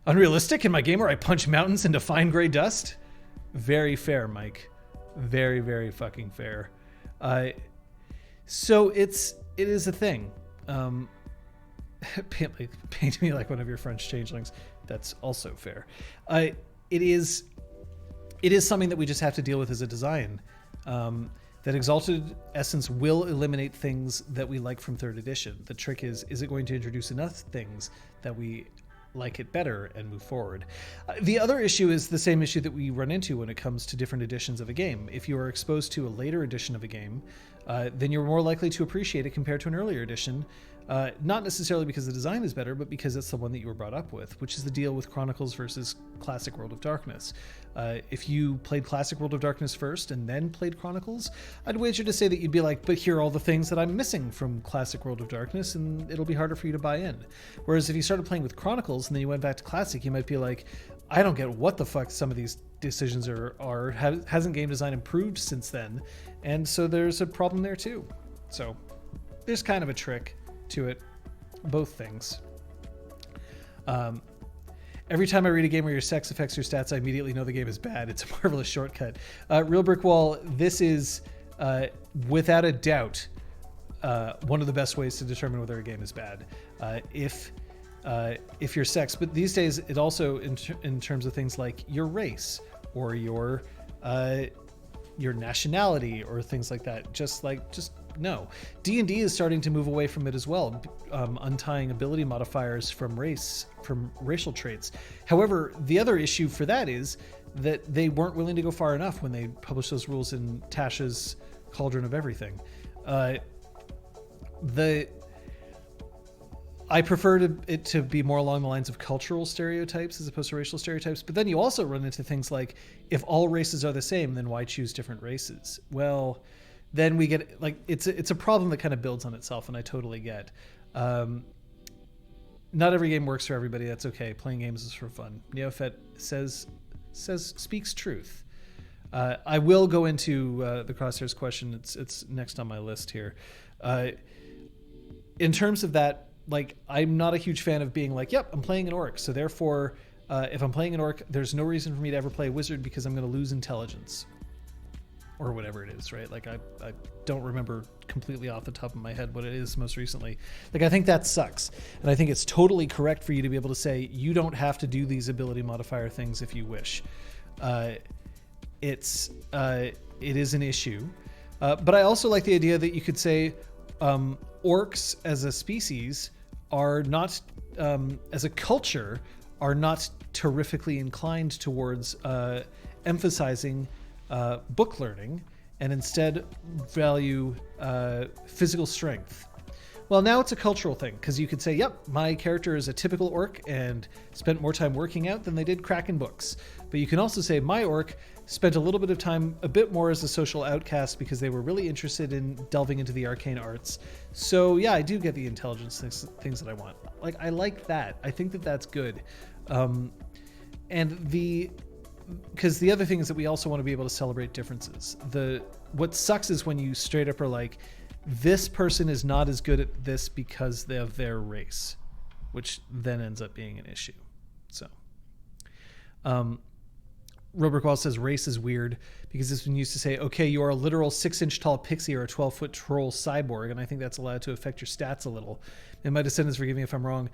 Unrealistic in my game where I punch mountains into fine gray dust? Very fair, Mike. Very, very fucking fair. So it is a thing. Paint me like one of your French changelings. That's also fair. It is something that we just have to deal with as a design. That Exalted Essence will eliminate things that we like from 3rd edition. The trick is it going to introduce enough things that we like it better and move forward? The other issue is the same issue that we run into when it comes to different editions of a game. If you are exposed to a later edition of a game, then you're more likely to appreciate it compared to an earlier edition. Not necessarily because the design is better, but because it's the one that you were brought up with, which is the deal with Chronicles versus Classic World of Darkness. If you played Classic World of Darkness first and then played Chronicles, I'd wager to say that you'd be like, but here are all the things that I'm missing from Classic World of Darkness, and it'll be harder for you to buy in. Whereas if you started playing with Chronicles and then you went back to Classic, you might be like, I don't get what the fuck some of these decisions are. Hasn't game design improved since then? And so there's a problem there too. So there's kind of a trick to it, both things. Every time I read a game where your sex affects your stats, I immediately know the game is bad. It's a marvelous shortcut. Real Brick Wall, this is without a doubt one of the best ways to determine whether a game is bad. If your sex, but these days it also in terms of things like your race or your nationality or things like that. Just no. D&D is starting to move away from it as well, untying ability modifiers from racial traits. However, the other issue for that is that they weren't willing to go far enough when they published those rules in Tasha's Cauldron of Everything. I prefer it to be more along the lines of cultural stereotypes as opposed to racial stereotypes. But then you also run into things like, if all races are the same, then why choose different races? Well, then we get like it's a problem that kind of builds on itself, and I totally get. Not every game works for everybody. That's okay. Playing games is for fun. Neophet speaks truth. I will go into the Crosshairs question. It's next on my list here. In terms of that, like, I'm not a huge fan of being like, yep, I'm playing an orc, so therefore, if I'm playing an orc, there's no reason for me to ever play a wizard because I'm going to lose intelligence. Or whatever it is, right? Like, I don't remember completely off the top of my head what it is most recently. Like, I think that sucks. And I think it's totally correct for you to be able to say, you don't have to do these ability modifier things if you wish. It is an issue. But I also like the idea that you could say orcs as a species are not, as a culture, are not terrifically inclined towards emphasizing book learning and instead value physical strength. Well, now it's a cultural thing because you could say, yep, my character is a typical orc and spent more time working out than they did cracking books. But you can also say my orc spent a little bit of time, a bit more as a social outcast because they were really interested in delving into the arcane arts. So yeah, I do get the intelligence things that I want. Like, I like that. I think that that's good. Because the other thing is that we also want to be able to celebrate differences. What sucks is when you straight up are like, this person is not as good at this because of their race, which then ends up being an issue. So, Robert Wall says race is weird because it's been used to say, okay, you are a literal 6-inch tall pixie or a 12-foot troll cyborg, and I think that's allowed to affect your stats a little. And my descendants, forgive me if I'm wrong.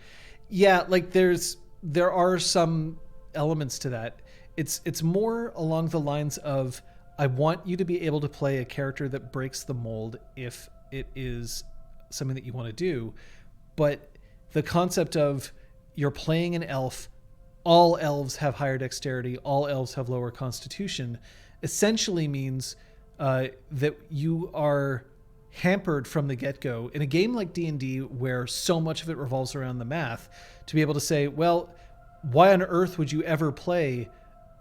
Yeah, like there are some elements to that. it's more along the lines of, I want you to be able to play a character that breaks the mold if it is something that you want to do. But the concept of you're playing an elf, all elves have higher dexterity, all elves have lower constitution, essentially means that you are hampered from the get-go in a game like D&D, where so much of it revolves around the math, to be able to say, well, why on earth would you ever play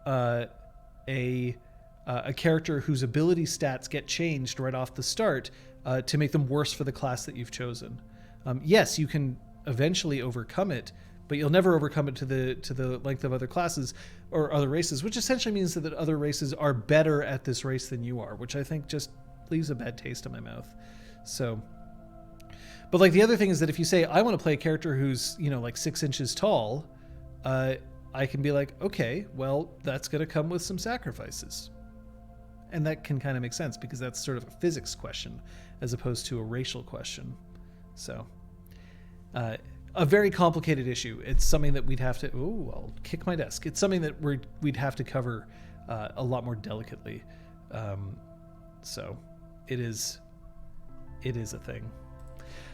a character whose ability stats get changed right off the start to make them worse for the class that you've chosen? Yes, you can eventually overcome it, but you'll never overcome it to the length of other classes or other races, which essentially means that other races are better at this race than you are, which I think just leaves a bad taste in my mouth. So, but like the other thing is that if you say, I want to play a character who's, like 6 inches tall, I can be like, okay, well, that's going to come with some sacrifices. And that can kind of make sense because that's sort of a physics question as opposed to a racial question. So, a very complicated issue. It's something that we'd have to, I'll kick my desk. It's something that we'd have to cover a lot more delicately. So it is a thing.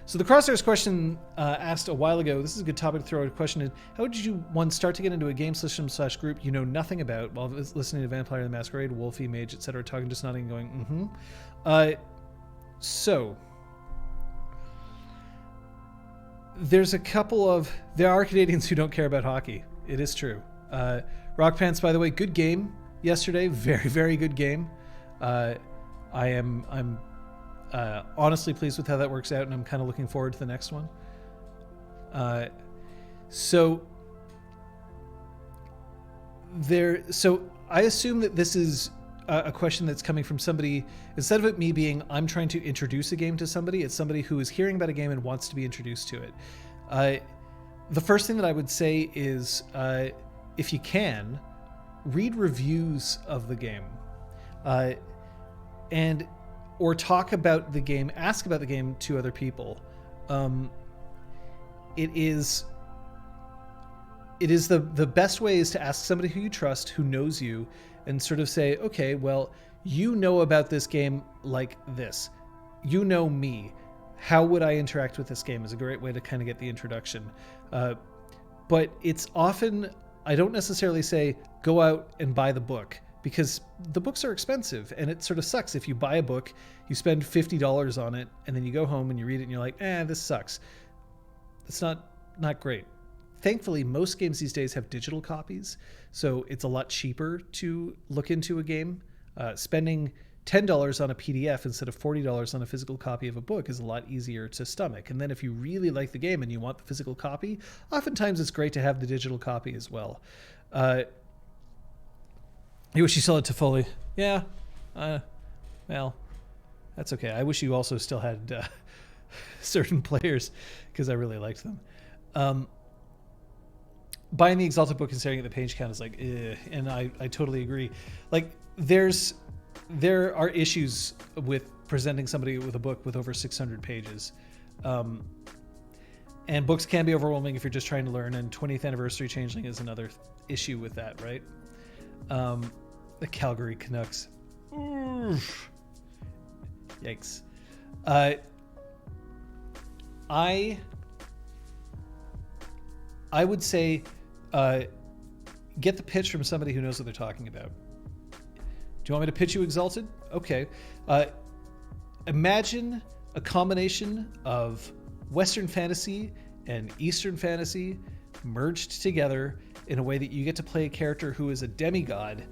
So the Crosshairs question asked a while ago, this is a good topic to throw out a question in. How did you, one, start to get into a game system / group you know nothing about while listening to Vampire the Masquerade, Wolfie, Mage, etc., talking, just nodding and going, So there are Canadians who don't care about hockey. It is true. Rock Pants, by the way, good game yesterday. Very, very good game. I'm honestly pleased with how that works out, and I'm kind of looking forward to the next one. So I assume that this is a question that's coming from somebody, instead of it me being, I'm trying to introduce a game to somebody, it's somebody who is hearing about a game and wants to be introduced to it. The first thing that I would say is, if you can, read reviews of the game. Or talk about the game, ask about the game to other people. It is the best way is to ask somebody who you trust, who knows you, and sort of say, okay, well, you know about this game like this. You know me. How would I interact with this game is a great way to kind of get the introduction. But it's often, I don't necessarily say, go out and buy the book, because the books are expensive, and it sort of sucks if you buy a book, you spend $50 on it, and then you go home and you read it and you're like, this sucks. It's not great. Thankfully, most games these days have digital copies, so it's a lot cheaper to look into a game. Spending $10 on a PDF instead of $40 on a physical copy of a book is a lot easier to stomach. And then if you really like the game and you want the physical copy, oftentimes it's great to have the digital copy as well. You wish you still had Toffoli. Yeah. Well, that's okay. I wish you also still had certain players, because I really liked them. Buying the Exalted book and staring at the page count is like, and I totally agree. Like, there are issues with presenting somebody with a book with over 600 pages. And books can be overwhelming if you're just trying to learn, and 20th Anniversary Changeling is another issue with that, right? The Calgary Canucks. Oof. Yikes. I would say get the pitch from somebody who knows what they're talking about. Do you want me to pitch you Exalted? Okay. Imagine a combination of Western fantasy and Eastern fantasy merged together in a way that you get to play a character who is a demigod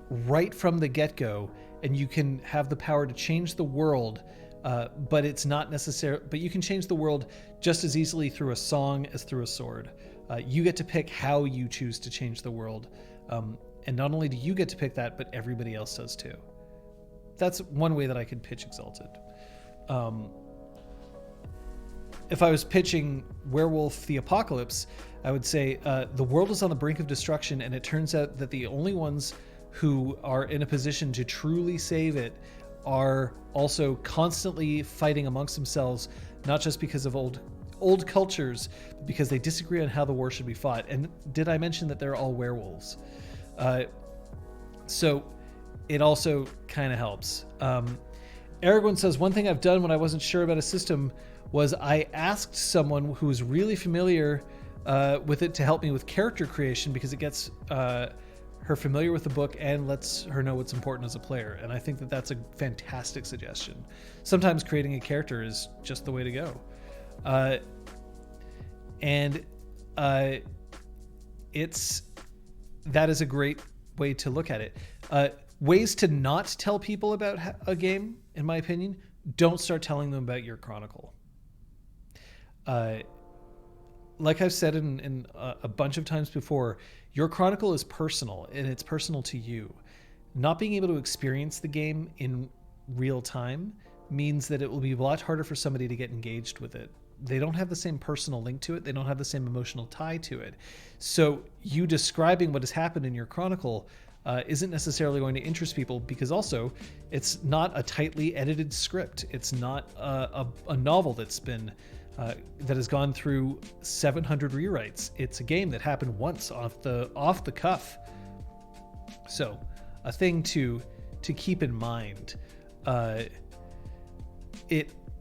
right from the get-go, and you can have the power to change the world, but it's not necessary. But you can change the world just as easily through a song as through a sword. You get to pick how you choose to change the world, and not only do you get to pick that, but everybody else does too. That's one way that I could pitch Exalted. If I was pitching Werewolf the Apocalypse, I would say the world is on the brink of destruction, and it turns out that the only ones who are in a position to truly save it are also constantly fighting amongst themselves, not just because of old cultures, but because they disagree on how the war should be fought. And did I mention that they're all werewolves? So it also kind of helps. Aragorn says, one thing I've done when I wasn't sure about a system was I asked someone who was really familiar with it to help me with character creation, because it gets her familiar with the book and lets her know what's important as a player. And I think that that's a fantastic suggestion. Sometimes creating a character is just the way to go. That is a great way to look at it. Ways to not tell people about a game, in my opinion: don't start telling them about your chronicle. Like I've said in a bunch of times before, your chronicle is personal, and it's personal to you. Not being able to experience the game in real time means that it will be a lot harder for somebody to get engaged with it. They don't have the same personal link to it. They don't have the same emotional tie to it. So you describing what has happened in your chronicle isn't necessarily going to interest people, because also it's not a tightly edited script. It's not a novel that's been that has gone through 700 rewrites. It's a game that happened once off the cuff. So a thing to keep in mind.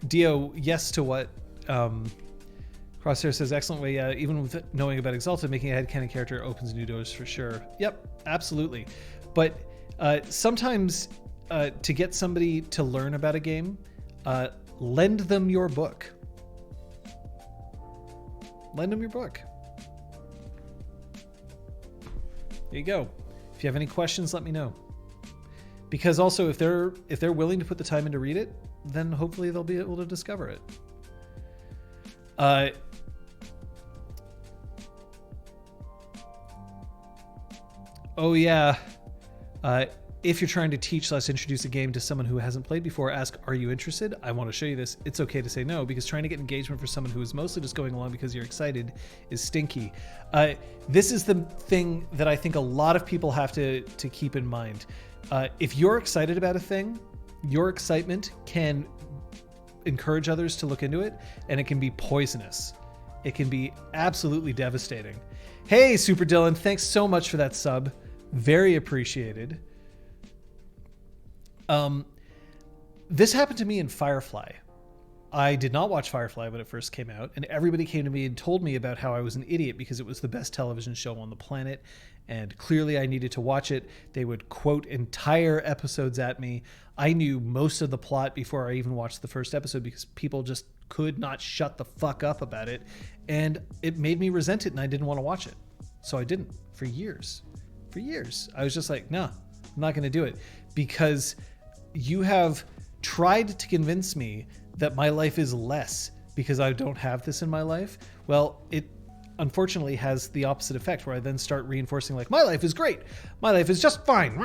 Dio, yes to what Crosshair says. Excellent way. Even with knowing about Exalted, making a headcanon character opens new doors for sure. Yep, absolutely. But sometimes to get somebody to learn about a game, lend them your book. Lend them your book. There you go. If you have any questions, let me know. Because also, if they're willing to put the time in to read it, then hopefully they'll be able to discover it. Oh yeah. If you're trying to teach / introduce a game to someone who hasn't played before, ask, are you interested? I want to show you this. It's okay to say no, because trying to get engagement for someone who is mostly just going along because you're excited is stinky. This is the thing that I think a lot of people have to keep in mind. If you're excited about a thing, your excitement can encourage others to look into it, and it can be poisonous. It can be absolutely devastating. Hey, Super Dylan, thanks so much for that sub. Very appreciated. This happened to me in Firefly. I did not watch Firefly when it first came out, and everybody came to me and told me about how I was an idiot because it was the best television show on the planet, and clearly I needed to watch it. They would quote entire episodes at me. I knew most of the plot before I even watched the first episode because people just could not shut the fuck up about it, and it made me resent it, and I didn't want to watch it. So I didn't for years. For years. I was just like, nah, I'm not going to do it, because you have tried to convince me that my life is less because I don't have this in my life. Well, it unfortunately has the opposite effect, where I then start reinforcing, like, my life is great. My life is just fine.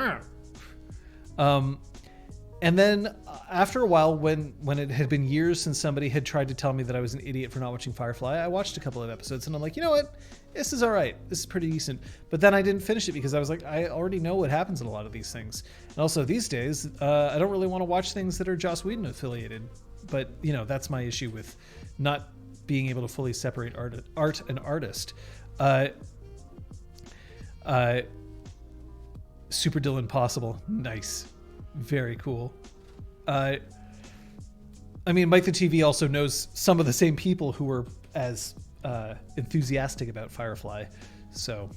And then after a while, when it had been years since somebody had tried to tell me that I was an idiot for not watching Firefly, I watched a couple of episodes and I'm like, you know what? This is all right. This is pretty decent. But then I didn't finish it because I was like, I already know what happens in a lot of these things. And also these days, I don't really want to watch things that are Joss Whedon affiliated. But, you know, that's my issue with not being able to fully separate art and artist. Super Dylan Possible. Nice. Very cool. I mean, Mike the TV also knows some of the same people who were as enthusiastic about Firefly. So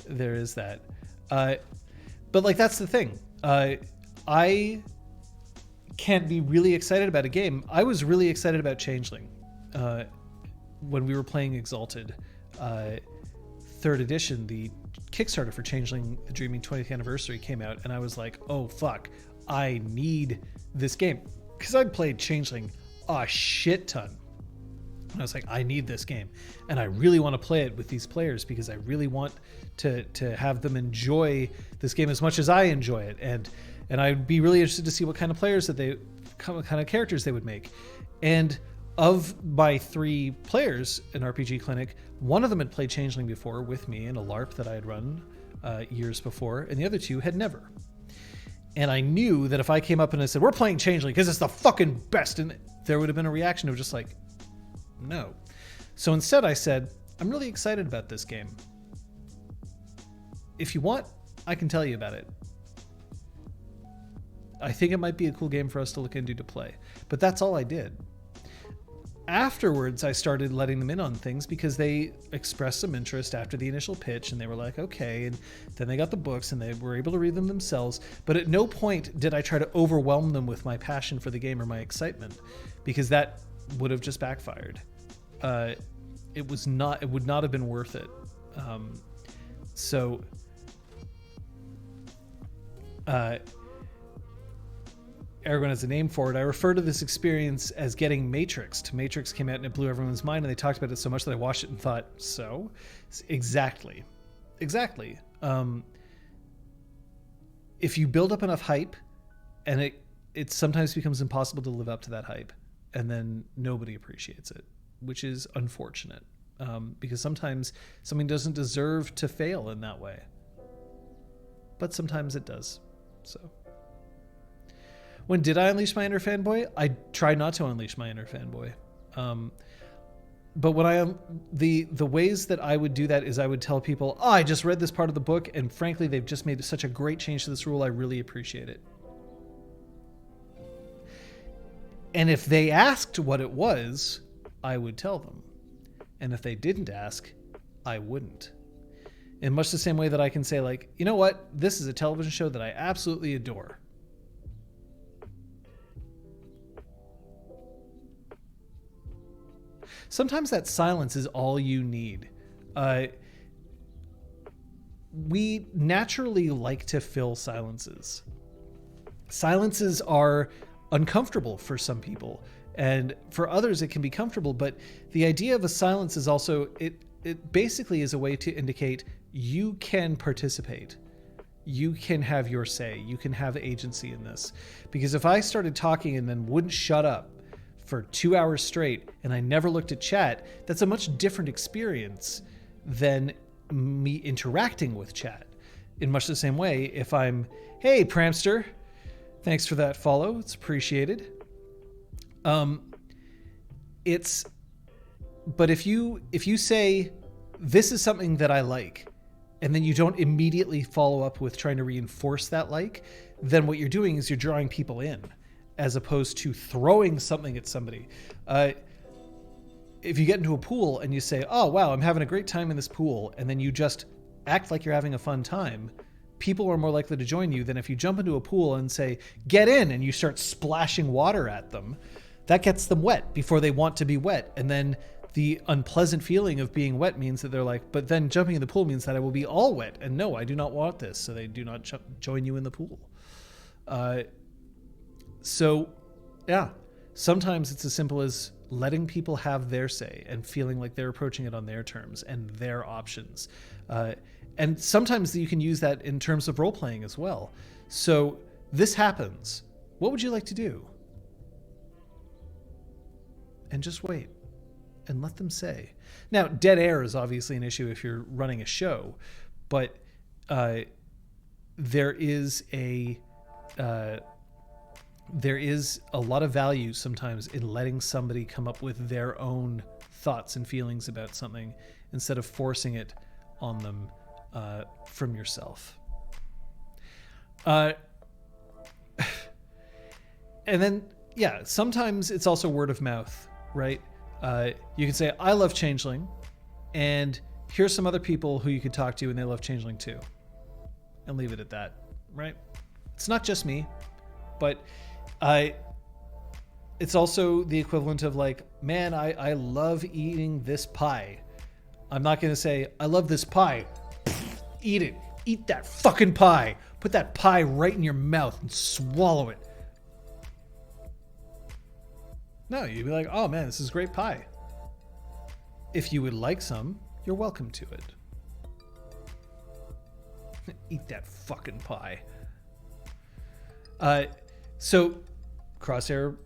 there is that. But like, that's the thing. I can't be really excited about a game. I was really excited about Changeling when we were playing Exalted 3rd edition. The Kickstarter for Changeling the Dreaming 20th anniversary came out, and I was like, oh fuck, I need this game, because I'd played Changeling a shit ton. And I was like, I need this game, and I really want to play it with these players because I really want to have them enjoy this game as much as I enjoy it, and I'd be really interested to see what kind of players what kind of characters they would make. And of my 3 players in RPGClinic, one of them had played Changeling before with me in a LARP that I had run years before, and the other 2 had never. And I knew that if I came up and I said, we're playing Changeling because it's the fucking best, and there would have been a reaction of just like, no. So instead I said, I'm really excited about this game. If you want, I can tell you about it. I think it might be a cool game for us to look into to play. But that's all I did. Afterwards, I started letting them in on things because they expressed some interest after the initial pitch, and they were like, okay. And then they got the books and they were able to read them themselves. But at no point did I try to overwhelm them with my passion for the game or my excitement, because that would have just backfired. It would not have been worth it. Aragorn has a name for it. I refer to this experience as getting Matrixed. Matrix came out and it blew everyone's mind, and they talked about it so much that I watched it and thought, so? Exactly. If you build up enough hype, and it sometimes becomes impossible to live up to that hype, and then nobody appreciates it, which is unfortunate, because sometimes something doesn't deserve to fail in that way. But sometimes it does. So... when did I unleash my inner fanboy? I tried not to unleash my inner fanboy. But when the ways that I would do that is I would tell people, oh, I just read this part of the book, and frankly, they've just made such a great change to this rule. I really appreciate it. And if they asked what it was, I would tell them. And if they didn't ask, I wouldn't. In much the same way that I can say, like, you know what? This is a television show that I absolutely adore. Sometimes that silence is all you need. We naturally like to fill silences. Silences are uncomfortable for some people, and for others it can be comfortable, but the idea of a silence is also, it basically is a way to indicate you can participate. You can have your say. You can have agency in this. Because if I started talking and then wouldn't shut up for 2 hours straight, and I never looked at chat, that's a much different experience than me interacting with chat. In much the same way, if I'm, hey, Prampster, thanks for that follow, it's appreciated. But if you say, this is something that I like, and then you don't immediately follow up with trying to reinforce that like, then what you're doing is you're drawing people in, as opposed to throwing something at somebody. If you get into a pool and you say, oh, wow, I'm having a great time in this pool, and then you just act like you're having a fun time, people are more likely to join you than if you jump into a pool and say, get in, and you start splashing water at them. That gets them wet before they want to be wet. And then the unpleasant feeling of being wet means that they're like, but then jumping in the pool means that I will be all wet. And no, I do not want this. So they do not join you in the pool. So, yeah, sometimes it's as simple as letting people have their say and feeling like they're approaching it on their terms and their options. And sometimes you can use that in terms of role-playing as well. So this happens. What would you like to do? And just wait and let them say. Now, dead air is obviously an issue if you're running a show, but there is a lot of value sometimes in letting somebody come up with their own thoughts and feelings about something instead of forcing it on them from yourself. And then, yeah, sometimes it's also word of mouth, right? You can say, I love Changeling, and here's some other people who you could talk to and they love Changeling too. And leave it at that, right? It's not just me, but it's also the equivalent of like, man, I love eating this pie. I'm not going to say, I love this pie. Eat it. Eat that fucking pie. Put that pie right in your mouth and swallow it. No, you'd be like, oh man, this is great pie. If you would like some, you're welcome to it. Eat that fucking pie. So Crosshair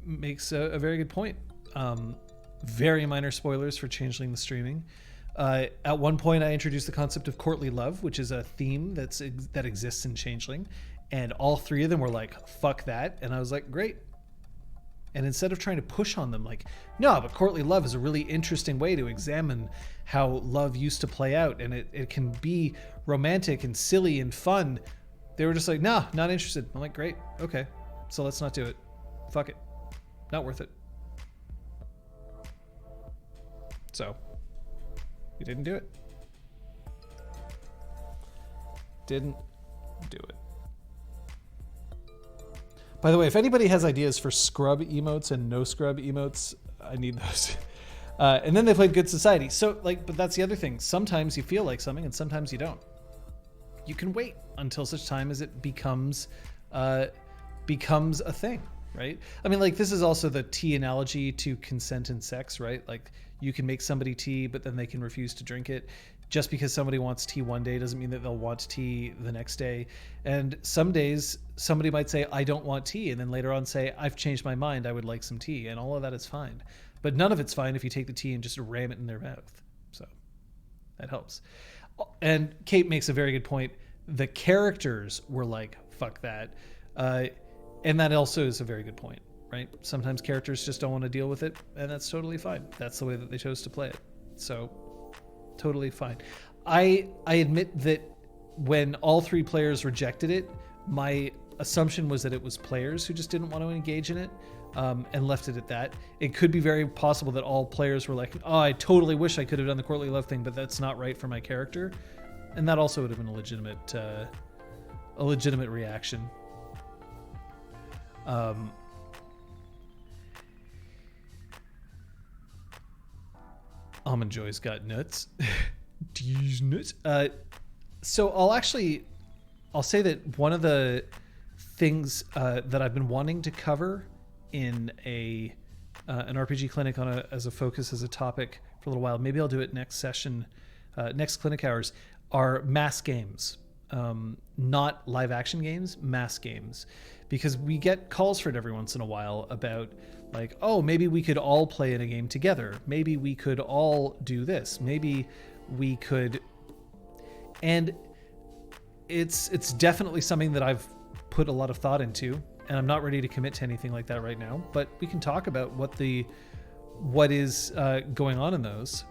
makes a very good point. Very minor spoilers for Changeling the streaming. At one point, I introduced the concept of courtly love, which is a theme that exists in Changeling, and all three of them were like, "Fuck that," and I was like, "Great." And instead of trying to push on them like, no, but courtly love is a really interesting way to examine how love used to play out, and it can be romantic and silly and fun, they were just like, nah, not interested. I'm like, great, okay, so let's not do it. Fuck it. Not worth it. So we didn't do it. Didn't do it. By the way, if anybody has ideas for scrub emotes and no scrub emotes, I need those. And then they played Good Society. So like, but that's the other thing. Sometimes you feel like something and sometimes you don't. You can wait until such time as it becomes a thing, right? I mean, like, this is also the tea analogy to consent and sex, right? Like, you can make somebody tea, but then they can refuse to drink it. Just because somebody wants tea one day doesn't mean that they'll want tea the next day. And some days somebody might say, I don't want tea. And then later on say, I've changed my mind. I would like some tea. And all of that is fine. But none of it's fine if you take the tea and just ram it in their mouth. So that helps. And Kate makes a very good point. The characters were like, fuck that. And that also is a very good point, right? Sometimes characters just don't want to deal with it. And that's totally fine. That's the way that they chose to play it. So totally fine. I admit that when all three players rejected it, my assumption was that it was players who just didn't want to engage in it, and left it at that. It could be very possible that all players were like, oh, I totally wish I could have done the courtly love thing, but that's not right for my character. And that also would have been a legitimate reaction. Almond Joy's got nuts. These nuts. So I'll say that one of the things that I've been wanting to cover in an RPG clinic as a focus, as a topic for a little while, maybe I'll do it next session, next clinic hours, are mass games. Not live action games, mass games. Because we get calls for it every once in a while about like, oh, maybe we could all play in a game together. Maybe we could all do this. Maybe we could. And it's definitely something that I've put a lot of thought into, and I'm not ready to commit to anything like that right now, but we can talk about what is going on in those.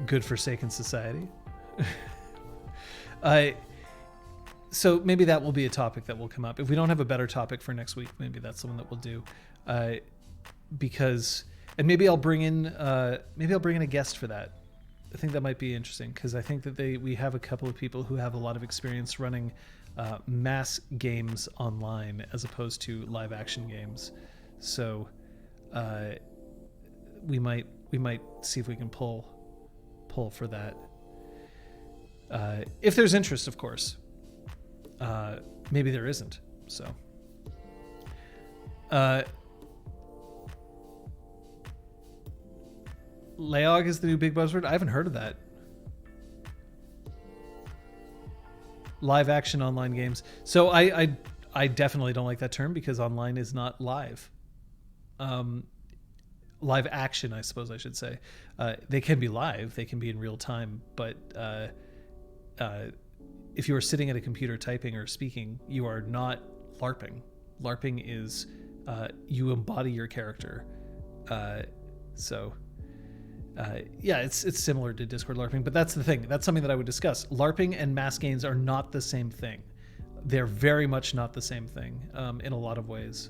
Good Forsaken Society. So maybe that will be a topic that will come up. If we don't have a better topic for next week, maybe that's the one that we'll do. Because, and maybe I'll bring in a guest for that. I think that might be interesting, because I think that we have a couple of people who have a lot of experience running mass games online as opposed to live action games. So we might see if we can pull for that. If there's interest, of course. Maybe there isn't. So. Laog is the new big buzzword. I haven't heard of that. Live action online games. So I definitely don't like that term, because online is not live. Live action, I suppose I should say. They can be live. They can be in real time. But if you are sitting at a computer typing or speaking, you are not LARPing. LARPing is you embody your character. Yeah, it's similar to Discord LARPing, but that's the thing. That's something that I would discuss. LARPing and mass games are not the same thing. They're very much not the same thing in a lot of ways.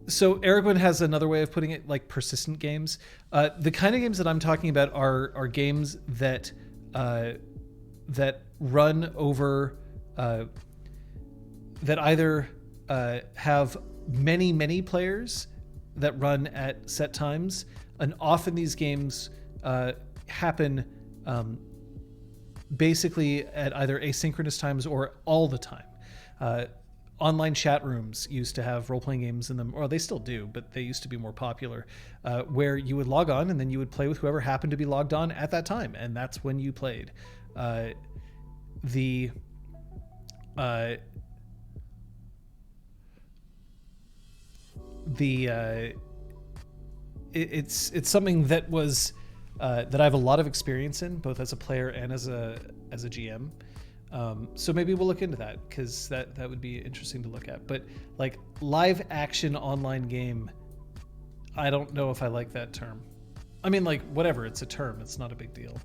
So Erwin has another way of putting it, like persistent games. The kind of games that I'm talking about are games that run over, that either have many players that run at set times, and often these games happen basically at either asynchronous times or all the time. Online chat rooms used to have role-playing games in them, or they still do, but they used to be more popular, where you would log on and then you would play with whoever happened to be logged on at that time, and that's when you played. It's something that was that I have a lot of experience in, both as a player and as a GM. So maybe we'll look into that, because that would be interesting to look at. But like live action online game, I don't know if I like that term. I mean, like, whatever, it's a term. It's not a big deal.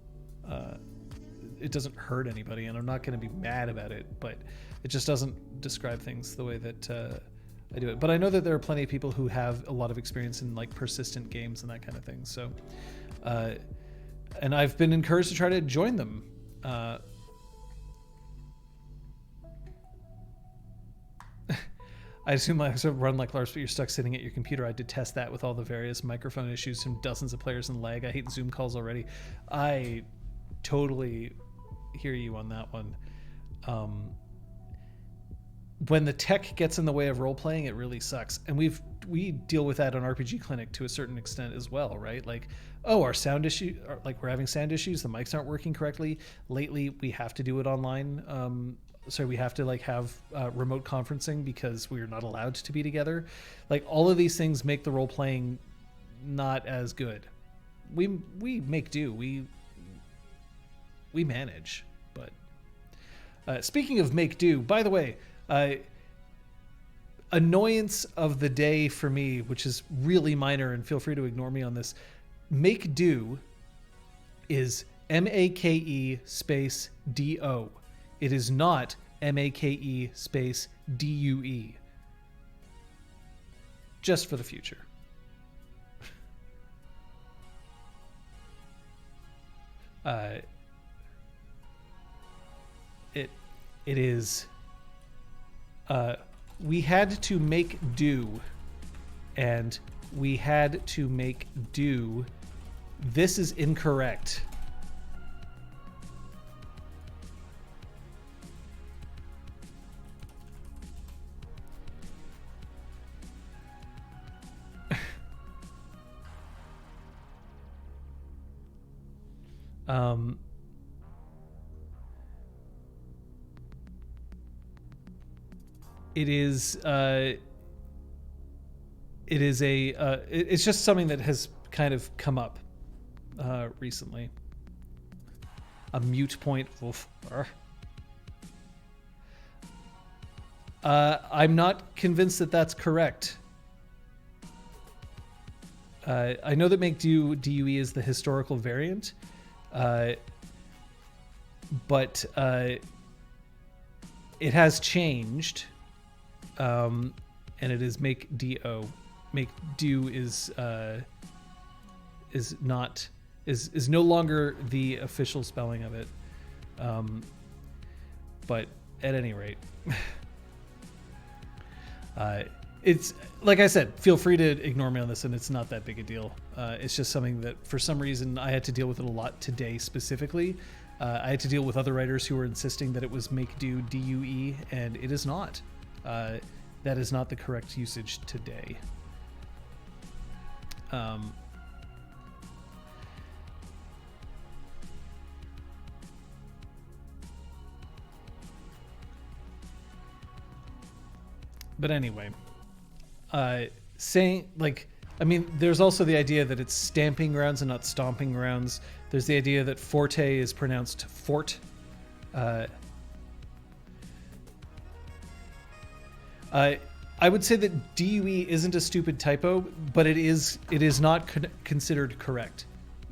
It doesn't hurt anybody, and I'm not going to be mad about it, but it just doesn't describe things the way that I do it. But I know that there are plenty of people who have a lot of experience in like persistent games and that kind of thing. So, and I've been encouraged to try to join them. I assume I run like Lars, but you're stuck sitting at your computer. I detest that with all the various microphone issues from dozens of players and lag. I hate Zoom calls already. I totally hear you on that one. When the tech gets in the way of role playing, it really sucks. And we deal with that on RPGClinic to a certain extent as well, right? Like, oh, our sound issue, like we're having sound issues, the mics aren't working correctly. Lately, we have to do it online. So we have to like have remote conferencing because we're not allowed to be together. Like all of these things make the role playing not as good. We make do. We manage. But speaking of make do, by the way, annoyance of the day for me, which is really minor, and feel free to ignore me on this. Make do is MAKE space DO. It is not MAKE space DUE. Just for the future. It is. We had to make do, and we had to make do. This is incorrect. It's just something that has kind of come up recently. A mute point. Oof. I'm not convinced that that's correct. I know that make do DUE is the historical variant, but it has changed, and it is make do. Make do is no longer the official spelling of it. But at any rate, it's like I said, feel free to ignore me on this, and it's not that big a deal. It's just something that for some reason I had to deal with it a lot today specifically. I had to deal with other writers who were insisting that it was make do DUE, and it is not. That is not the correct usage today. But anyway, saying like, I mean, there's also the idea that it's stamping grounds and not stomping grounds. There's the idea that forte is pronounced fort. I would say that DUE isn't a stupid typo, but it is not considered correct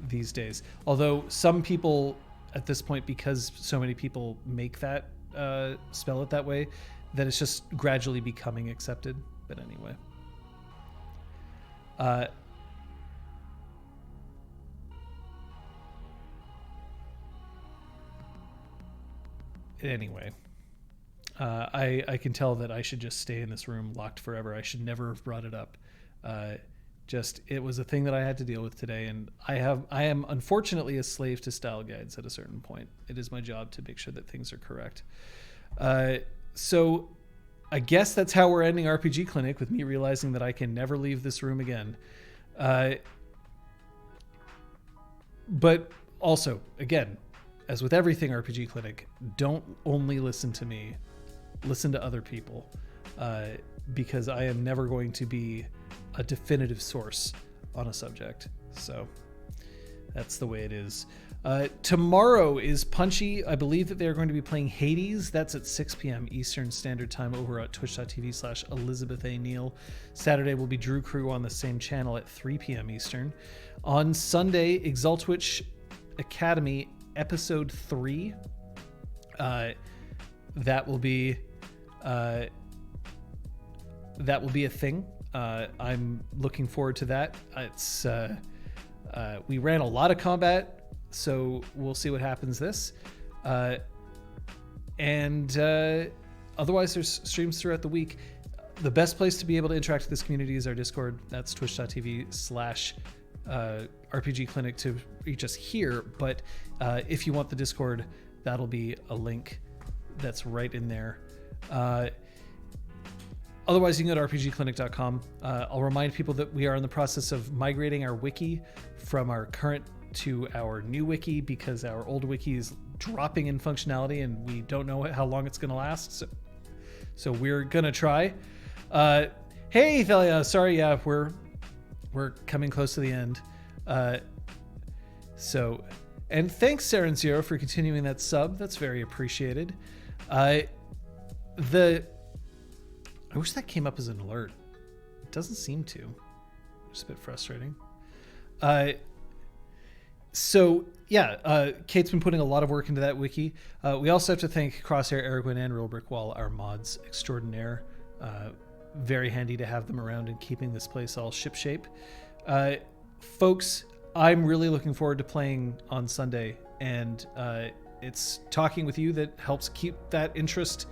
these days. Although some people at this point, because so many people make that spell it that way, that it's just gradually becoming accepted. But anyway. I can tell that I should just stay in this room locked forever. I should never have brought it up. It was a thing that I had to deal with today, and I am unfortunately a slave to style guides at a certain point. It is my job to make sure that things are correct. So I guess that's how we're ending RPGClinic, with me realizing that I can never leave this room again. But also, again, as with everything RPGClinic, don't only listen to me. Listen to other people, because I am never going to be a definitive source on a subject. So That's the way it is. Tomorrow is Punchy. I believe that they're going to be playing Hades. That's at 6 p.m. Eastern Standard Time over at twitch.tv/Elizabeth A. Neal. Saturday will be Drew Crew on the same channel at 3 p.m. Eastern. On Sunday, Exaltwitch Academy Episode 3. That will be a thing. I'm looking forward to that. It's we ran a lot of combat, so we'll see what happens this. And otherwise, there's streams throughout the week. The best place to be able to interact with this community is our Discord. That's twitch.tv/RPGClinic to reach us here. But if you want the Discord, that'll be a link that's right in there. Otherwise, you can go to rpgclinic.com. I'll remind people that we are in the process of migrating our wiki from our current to our new wiki because our old wiki is dropping in functionality and we don't know how long it's going to last. So we're going to try. Hey, Thalia. Sorry, yeah, we're coming close to the end. And thanks, Saren Zero, for continuing that sub. That's very appreciated. I wish that came up as an alert. It doesn't seem to. It's a bit frustrating. Kate's been putting a lot of work into that wiki. We also have to thank Crosshair, Aragwin, and Real Brickwall, our mods extraordinaire. Very handy to have them around and keeping this place all shipshape. Folks, I'm really looking forward to playing on Sunday, and it's talking with you that helps keep that interest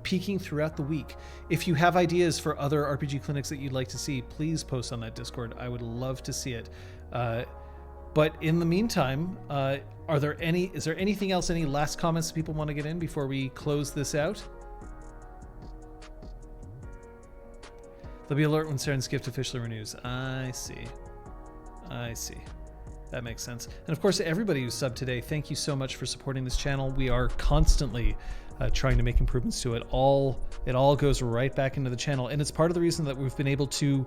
peaking throughout the week. If you have ideas for other RPG clinics that you'd like to see, please post on that Discord. I would love to see it. But in the meantime, is there anything else, any last comments people want to get in before we close this out? There'll be alert when Saren's gift officially renews. I see. That makes sense. And of course, everybody who's subbed today, thank you so much for supporting this channel. We are constantly trying to make improvements to it. It all goes right back into the channel. And it's part of the reason that we've been able to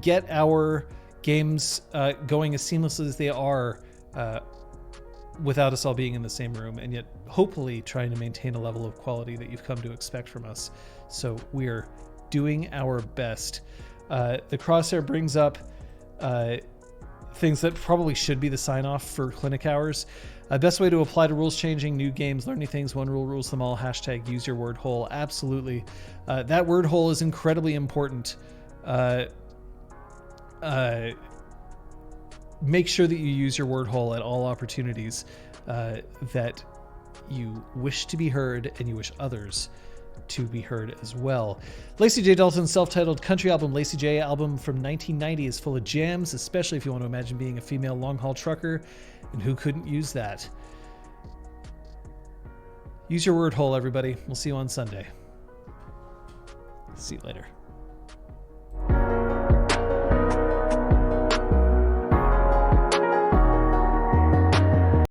get our games going as seamlessly as they are without us all being in the same room, and yet hopefully trying to maintain a level of quality that you've come to expect from us. So we're doing our best. The Crosshair brings up things that probably should be the sign-off for clinic hours. Best way to apply to rules changing, new games, learning things, one rule rules them all, hashtag use your word hole. Absolutely. That word hole is incredibly important. Make sure that you use your word hole at all opportunities that you wish to be heard and you wish others to be heard as well. Lacey J. Dalton's self-titled country album, Lacey J. album from 1990, is full of jams, especially if you want to imagine being a female long-haul trucker, and who couldn't use that? Use your word hole, everybody. We'll see you on Sunday. See you later.